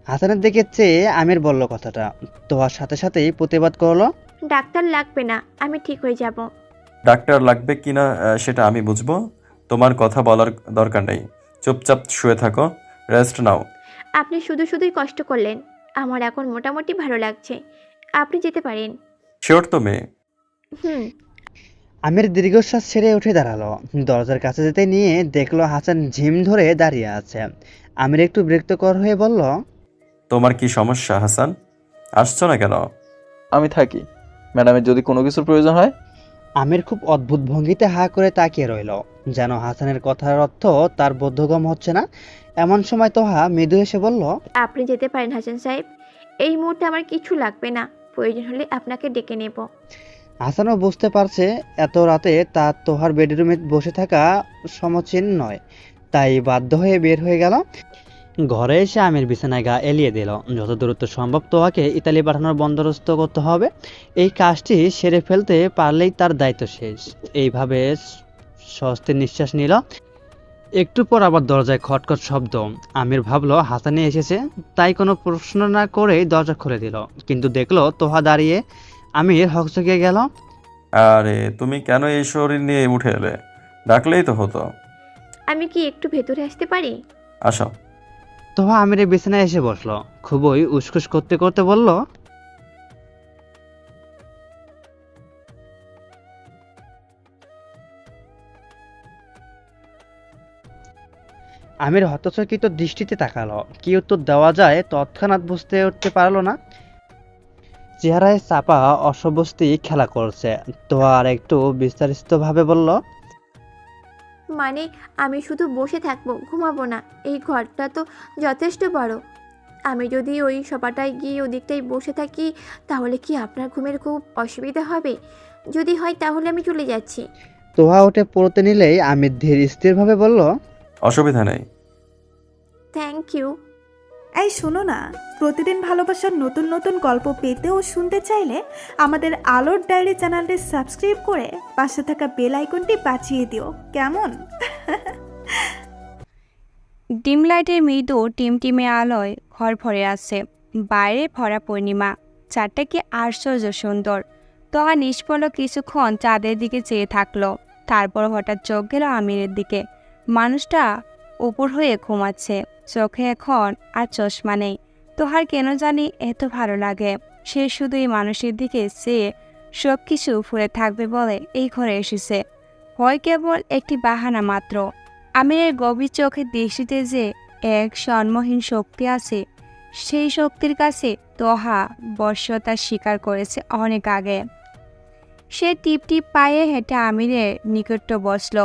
হাসানের দিকে চেয়ে আমির বলল কথাটা। তোহার সাথে সাথেই প্রতিবাদ করলো, ডাক্তার লাগবে না, আমি ঠিক হয়ে যাব। ডাক্তার লাগবে কিনা সেটা আমি বুঝবো, তোমার কথা বলার দরকার নেই। চুপচাপ শুয়ে থাকো, রেস্ট নাও। আপনি শুধু শুধুই কষ্ট করলেন, আমার এখন মোটামুটি ভালো লাগছে, আপনি যেতে পারেন। শিওর তো মেয়ে? হুম। আমির দীর্ঘশ্বাস ছেড়ে উঠে দাঁড়ালো। দরজার কাছে যেতে নিয়ে দেখলো হাসান ঝিম ধরে দাঁড়িয়ে আছে। আমির একটু বিরক্তকর হয়ে বলল, তোমার কি সমস্যা হাসান? আসছো না কেন? আমি থাকি, ম্যাডামের যদি কোনো কিছুর প্রয়োজন হয়। আমির খুব অদ্ভুত ভঙ্গিতে হা করে তাকিয়ে রইল, যেন হাসানের কথার অর্থ তার বোধগম্য হচ্ছে না। এমন সময় তোহা মৃদু এসে বলল, আপনি যেতে পারেন হাসান সাহেব, এই মুহূর্তে আমার কিছু লাগবে না, প্রয়োজন হলে আপনাকে ডেকে নেব। হাসানও বুঝতে পারছে এত রাতে তার তোহার বেডরুমে বসে থাকা সমীচীন নয়, তাই বাধ্য হয়ে বের হয়ে গেল। ঘরে এসে আমির বিছানায় গা এলিয়ে দিল। যত দ্রুত সম্ভব তোহাকে ইতালি পাঠানোর বন্দোবস্ত করতে হবে। এই কাজটি সেরে ফেলতে পারলেই তার দায়িত্ব শেষ। এইভাবে স্বস্তির নিঃশ্বাস নিল। একটু পর আবার দরজায় খটখট শব্দ। আমির ভাবলো হাসানি এসেছে, তাই কোনো প্রশ্ন না করেই দরজা খুলে দিল। কিন্তু দেখলো তোহা দাঁড়িয়ে। আমির হকচকিয়ে গেল। আরে তুমি কেন এই শরীর নিয়ে উঠে এলে? ডাকলেই তো হতো। আমি কি একটু ভেতরে আসতে পারি? আসো। তোহা আমিরের বিছানায় এসে বসলো। খুবই উসখুস করতে করতে বলল, আমির হতচকিত দৃষ্টিতে তাকালো। কি উত্তর দেওয়া যায় তৎক্ষণাৎ বুঝতে উঠতে পারলো না। চেহারায় চাপা অস্বস্তি খেলা করছে। তোহা আর একটু বিস্তারিতভাবে বলল, মানে আমি শুধু বসে থাকবো, ঘুমাবো না? এই ঘরটা তো যথেষ্ট বড়, আমি যদি ওই সোফাটায় গিয়ে ওদিকটায় বসে থাকি তাহলে কি আপনার ঘুমের খুব অসুবিধা হবে? যদি হয় তাহলে আমি চলে যাচ্ছি। তোহা উঠে পড়তে নিলেই আমির ধীর স্থিরভাবে বলল, অসুবিধা নেই। Thank you. এই শোনো না, প্রতিদিন ভালোবাসার নতুন নতুন গল্প পেতে ও শুনতে চাইলে আমাদের আলোর ডায়েরি চ্যানেলটি সাবস্ক্রাইব করে পাশে থাকা বেল আইকনটি বাজিয়ে দিও, কেমন? ডিম লাইটের মৃদু টিমটিমে আলোয় ঘর ভরে আছে। বাইরে ভরা পূর্ণিমা, চারটা কি আশ্চর্য সুন্দর। তোহা নিষ্পলক কিছুক্ষণ চাঁদের দিকে চেয়ে থাকলো। তারপর হঠাৎ চোখ গেল আমিরের দিকে। মানুষটা উপর হয়ে ঘুমাচ্ছে, চোখে এখন আর চশমা নেই। তোহার কেন জানি এত ভালো লাগে। সে শুধু এই মানুষের দিকে চেয়ে সব কিছু ফুলে থাকবে বলে এই ঘরে এসেছে। হয় কেবল একটি বাহানা মাত্র। আমিরের গভীর চোখের দৃষ্টিতে যে এক সন্মহীন শক্তি আছে, সেই শক্তির কাছে তোহা বশ্যতা স্বীকার করেছে অনেক আগে। সে টিপ টিপ পায়ে হেঁটে আমিরের নিকটে বসল।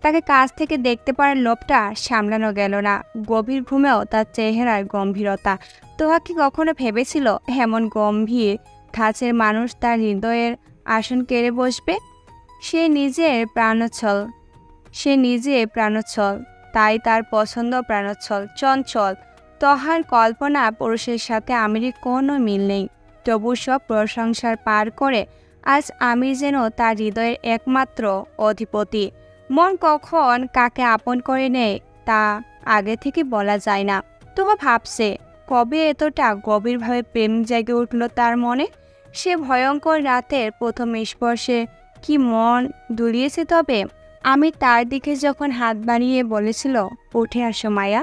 তাকে কাছ থেকে দেখতে পারার লোভটা সামলানো গেল না। গভীর ঘুমেও তার চেহারার গম্ভীরতা। তোহা কি কখনো ভেবেছিল এমন গম্ভীর ধাঁচের মানুষ তার হৃদয়ের আসন কেড়ে বসবে? সে নিজে প্রাণোচ্ছল, তাই তার পছন্দ প্রাণোচ্ছল, চঞ্চল। তোহার কল্পনা পুরুষের সাথে আমিরের কোনো মিল নেই। তবু সব প্রশংসার পার করে আজ আমির যেন তার হৃদয়ের একমাত্র অধিপতি। মন কখন কাকে আপন করে নেয় তা আগে থেকে বলা যায় না। তোহা ভাবছে কবে এতটা গভীরভাবে প্রেম জেগে উঠল তার মনে। সে ভয়ঙ্কর রাতের প্রথম স্পর্শে কি মন দুলিয়েছে তবে। আমি তার দিকে যখন হাত বাড়িয়ে বলেছিল, উঠে আসো মায়া,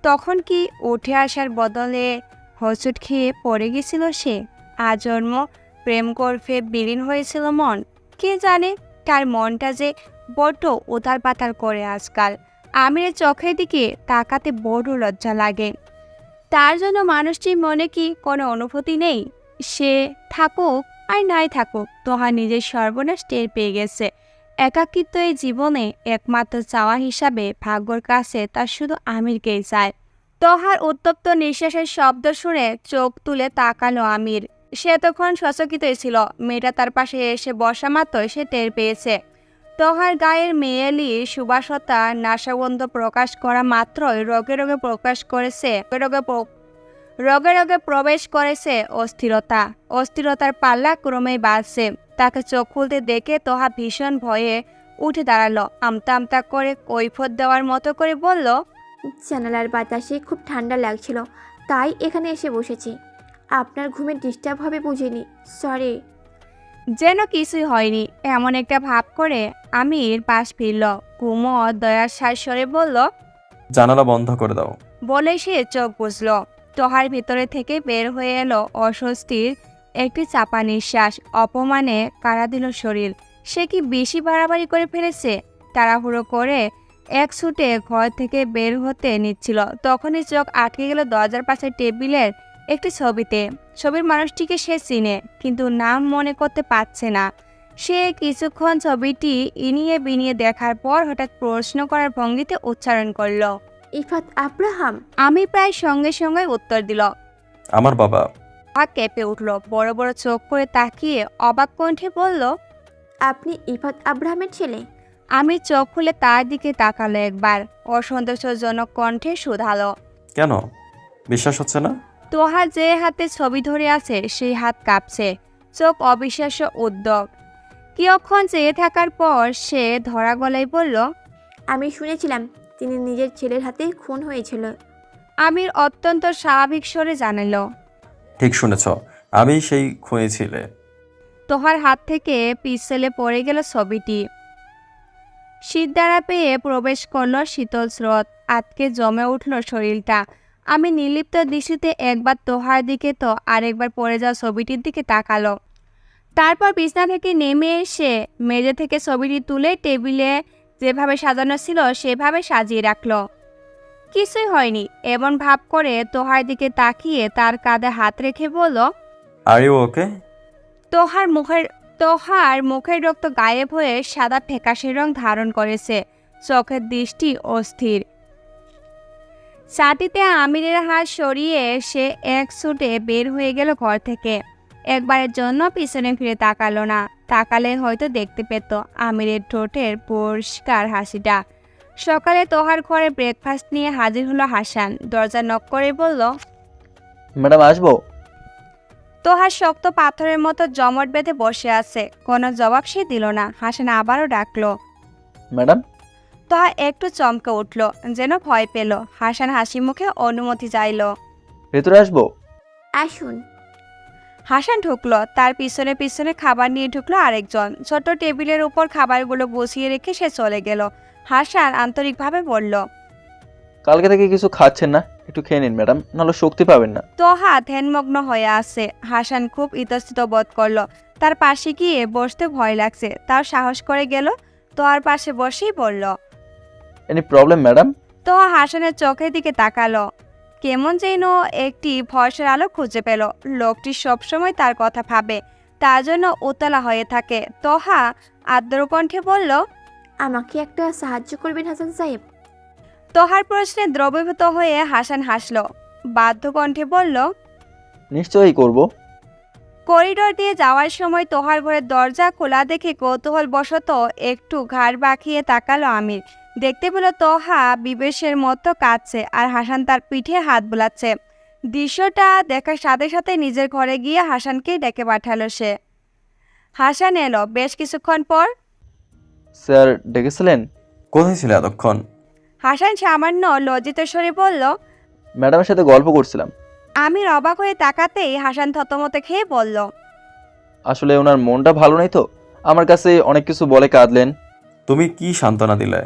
তখন কি উঠে আসার বদলে হোঁচট খেয়ে পড়ে গেছিল সে? আজন্ম প্রেম গর্ভে বিলীন হয়েছিল মন। কে জানে তার মনটা যে বড্ড উতাল পাতাল করে আজকাল। আমিরের চোখের দিকে তাকাতে বড় লজ্জা লাগে। তার জন্য মানুষটির মনে কি কোনো অনুভূতি নেই? সে থাকুক আর নাই থাকুক, তোহা নিজের সর্বনাশ টের পেয়ে গেছে। একাকিত্ব এই জীবনে একমাত্র চাওয়া হিসাবে ভাগ্যর কাছে তার শুধু আমিরকেই চায়। তোহার উত্তপ্ত নিঃশ্বাসের শব্দ শুনে চোখ তুলে তাকালো আমির। সে তখন সচকিতই ছিল। মেয়েটা তার পাশে এসে বসা মাত্রই সে টের পেয়েছে তোহার গায়ের মেয়েলি সুবাসতা নাশাগন্ধ প্রকাশ করা মাত্রই রোগে রোগে প্রবেশ করেছে অস্থিরতা। অস্থিরতার পাল্লা ক্রমেই বাড়ছে। তাকে চোখ খুলতে দেখে তোহা ভীষণ ভয়ে উঠে দাঁড়ালো। আমতা আমতা করে কৈফত দেওয়ার মতো করে বলল, জানালার বাতাসে খুব ঠান্ডা লাগছিল, তাই এখানে এসে বসেছি। আপনার ঘুমে ডিস্টার্ব হবে বুঝিনি, সরি। যেন কিছুই হয়নি এমন একটা ভাব করে আমির পাশ ফিরল। কুমোর দয়ার স্বরে বলল, জানালা বন্ধ করে দাও। বলে সে চোখ বুঝল। তোহার ভিতরে থেকে বের হয়ে এলো অস্বস্তির একটি চাপা নিঃশ্বাস। অপমানে কাড়া দিল শরীর। সে কি বেশি বাড়াবাড়ি করে ফেলেছে? তাড়াহুড়ো করে এক ছুটে ঘর থেকে বের হতে নিচ্ছিল, তখনই চোখ আটকে গেল দরজার পাশে টেবিলের একটি ছবিতে। ছবির মানুষটিকে সে চিনে, কিন্তু নাম মনে করতে পারছে না। সে কিছুক্ষণ ছবিটি ইনিয়ে বিনিয়ে দেখার পর হঠাৎ প্রশ্ন করার ভঙ্গিতে উচ্চারণ করল, ইফাত আব্রাহাম। আমি প্রায় সঙ্গে সঙ্গে উত্তর দিল, আমার বাবা। কেঁপে উঠল। বড় বড় চোখ করে তাকিয়ে অবাক কণ্ঠে বলল, আপনি ইফাত আব্রাহামের ছেলে? আমি চোখ খুলে তার দিকে তাকালো একবার। অসন্তোষজনক কণ্ঠে শুধালো, কেন বিশ্বাস হচ্ছে না? তোহা যে হাতে ছবি ধরে আছে সেই হাত কাঁপছে। চোখ অবিশ্বাস্য উদ্যোগ। কিয়ক্ষণ চেয়ে থাকার পর সে ধরা গলায় বলল, আমি শুনেছিলাম তিনি নিজের ছেলের হাতে খুন হয়েছিল। আমির অত্যন্ত স্বাভাবিক স্বরে জানাল, ঠিক শুনেছ, আমি সেই খুনি ছিলে। তোহার হাত থেকে পিছলে পড়ে গেল ছবিটি। শীত দ্বারা পেয়ে প্রবেশ করল শীতল স্রোত। আতকে জমে উঠল শরীরটা। আমি নির্লিপ্ত দৃষ্টিতে একবার তোহার দিকে তো আরেকবার পড়ে যাওয়া ছবিটির দিকে তাকালো। তারপর বিছনা থেকে নেমে এসে মেঝে থেকে ছবিটি তুলে টেবিলে যেভাবে সাজানো ছিল সেভাবে সাজিয়ে রাখলো। কিছুই হয়নি এমন ভাব করে তোহার দিকে তাকিয়ে তার কাঁধে হাত রেখে বলল, আর ইউ ওকে? তোহার মুখের রক্ত গায়েব হয়ে সাদা ফ্যাকাশে রং ধারণ করেছে। চোখের দৃষ্টি অস্থির। ছাতিতে আমিরের হাত সরিয়ে সে এক ছুটে বের হয়ে গেল ঘর থেকে। একবারের জন্য পিছনে ফিরে তাকালো না। তাকালে হয়তো দেখতে পেত আমিরের ঠোঁটের পরিষ্কার হাসিটা। সকালে তোহার ঘরে ব্রেকফাস্ট নিয়ে হাজির হলো হাসান। দরজা নক করে বলল, ম্যাডাম আসবো? তোহার শক্ত পাথরের মতো জমট বেঁধে বসে আছে, কোনো জবাব সে দিল না। হাসান আবারও ডাকলো। ম্যাডাম? তোহা একটু চমকে উঠল, যেন ভয় পেল। হাসান হাসি মুখে অনুমতি চাইল। ভেতরে আসবো? আসুন। হাসান ঢুকলো, তার পিছনে পিছনে খাবার নিয়ে ঢুকলো আরেকজন। ছোট টেবিলের উপর খাবারগুলো বসিয়ে রেখে সে চলে গেল। হাসান আন্তরিকভাবে বলল, কালকে থেকে কিছু খাচ্ছেন না, একটু খেয়ে নিন ম্যাডাম, নাহলে শক্তি পাবেন না। তোহা ধ্যানমগ্ন হয়ে আছে। হাসান খুব ইতস্তত বোধ করলো। তার পাশে গিয়ে বসতে ভয় লাগছে, তাও সাহস করে গেল। তোহার পাশে বসেই বলল। Any problem madam? তোহা হাসানের চোখের দিকে তাকালো, কেমন যেন একটি ভরসার আলো খুঁজে পেল। লোকটি সবসময় তার কথা ভাবে, তার জন্য উতলা হয়ে থাকে। তোহা আর্দ্র কণ্ঠে বলল, আমাকে একটা সাহায্য করবেন হাসান সাহেব? তোহার প্রশ্নে দ্রবীভূত হয়ে হাসান হাসল, বাধ্য কণ্ঠে বলল, নিশ্চয়ই করব। করিডোর দিয়ে যাওয়ার সময় তোহার ঘরের দরজা খোলা দেখে কৌতূহল বশত একটু ঘাড় বাঁকিয়ে তাকালো আমির। দেখতে পেল তোহা বিবেশের মতো কাঁদছে আর হাসান তার পিঠে হাত বোলাচ্ছে। দৃশ্যটা দেখার সাথে সাথে নিজের ঘরে গিয়ে হাসানকে ডেকে পাঠালো সে। হাসান এলো বেশ কিছুক্ষণ পর। স্যার ডেকেছিলেন? কোথায় ছিলে এতক্ষণ? হাসান সামান্য লজ্জিত স্বরে বলল, ম্যাডামের সাথে গল্প করছিলাম। আমির অবাক হয়ে তাকাতেই হাসান থতমতে খেয়ে বলল, আসলে ওনার মনটা ভালো নেই তো, আমার কাছে অনেক কিছু বলে কাঁদলেন। তুমি কি সান্ত্বনা দিলে?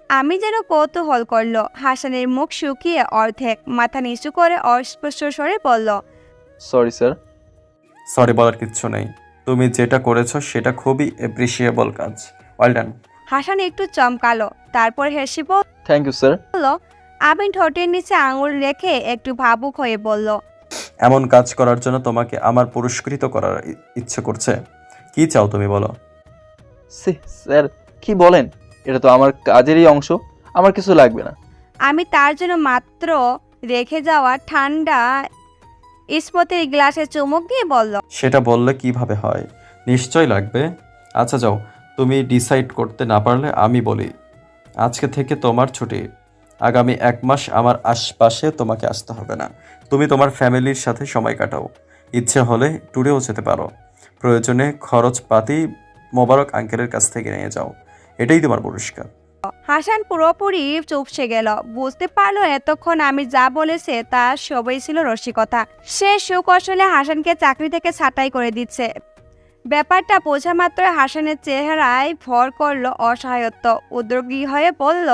আমি যেন কৌতূহল করলো। হাসানের মুখ শুকিয়ে অর্ধেক, মাথা নিচু করে অস্পষ্ট স্বরে বলল, সরি স্যার। সরি বলার কিচ্ছু নেই, তুমি যেটা করেছো সেটা খুবই অ্যাপ্রিসিয়েবল কাজ। Well done. হাসান একটু চমকালো, তারপর হেসে থ্যাংক ইউ স্যার। বলল। আমির ঠোঁটের নিচে আঙুল রেখে একটু ভাবুক হয়ে বলল, এমন কাজ করার জন্য তোমাকে আমার পুরস্কৃত করার ইচ্ছে করছে। কি চাও তুমি বলো? স্যার কি বলেন, এটা তো আমার কাজেরই অংশ, আমার কিছু লাগবে না। আমি তার জন্য মাত্র রেখে যাওয়া ঠান্ডা ইস্পাতের গ্লাসে চুমুক দিয়ে বলল, সেটা বললে কিভাবে হয়, নিশ্চয় লাগবে। আচ্ছা যাও, তুমি ডিসাইড করতে না পারলে আমি বলি। আজকে থেকে তোমার ছুটি। আগামী 1 মাস আমার আশপাশে তোমাকে আসতে হবে না। তুমি তোমার ফ্যামিলির সাথে সময় কাটাও। ইচ্ছে হলে ট্যুরেও যেতে পারো। প্রয়োজনে খরচপাতি মোবারক আঙ্কেলের কাছ থেকে নিয়ে যাও। এটাই তোমার পুরস্কার। হাসান পুরোপুরি চুপসে গেল। বুঝতে পারলো এতক্ষণ আমি যা বলেছে তা সবই ছিল রসিকতা। সে সুকৌশলে হাসানকে চাকরি থেকে ছাঁটাই করে দিচ্ছে। ব্যাপারটা বোঝা মাত্র হাসানের চেহারায় ভর করলো অসহায়ত্ব। উদ্যোগী হয়ে বলল,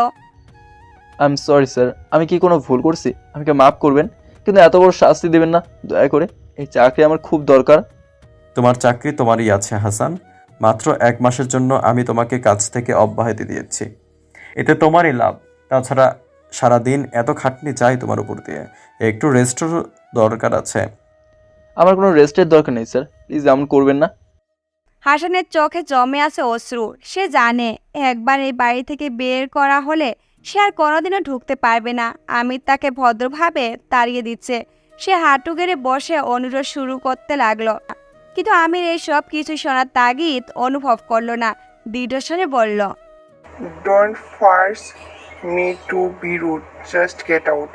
আই এম সরি স্যার, আমি কি কোনো ভুল করছি? আমাকে মাফ করবেন, কিন্তু এত বড় শাস্তি দেবেন না দয়া করে। এই চাকরি আমার খুব দরকার। তোমার চাকরি তোমারই আছে হাসান। মাত্র 1 মাসের জন্য আমি তোমাকে কাজ থেকে অব্যাহতি দিয়েছি, এতে তোমারই লাভ। তাছাড়া সারাদিন এত খাটনি চাই তোমার উপর দিয়ে, একটু রেস্টও দরকার আছে। আমার কোনো রেস্টের দরকার নেই স্যার, প্লিজ এমন করবেন না। হাসানের চোখে জমে আছে অশ্রু। সে জানে একবার এই বাড়ি থেকে বের করা হলে সে আর কোনোদিনও ঢুকতে পারবে না। আমির তাকে ভদ্রভাবে তাড়িয়ে দিচ্ছে। সে হাঁটু গেড়ে বসে অনুরোধ শুরু করতে লাগলো, কিন্তু আমির এই সব কিছু শোনার তাগিদ অনুভব করলো না। দৃঢ়স্বরে বলল, don't force me to be rude, just get out.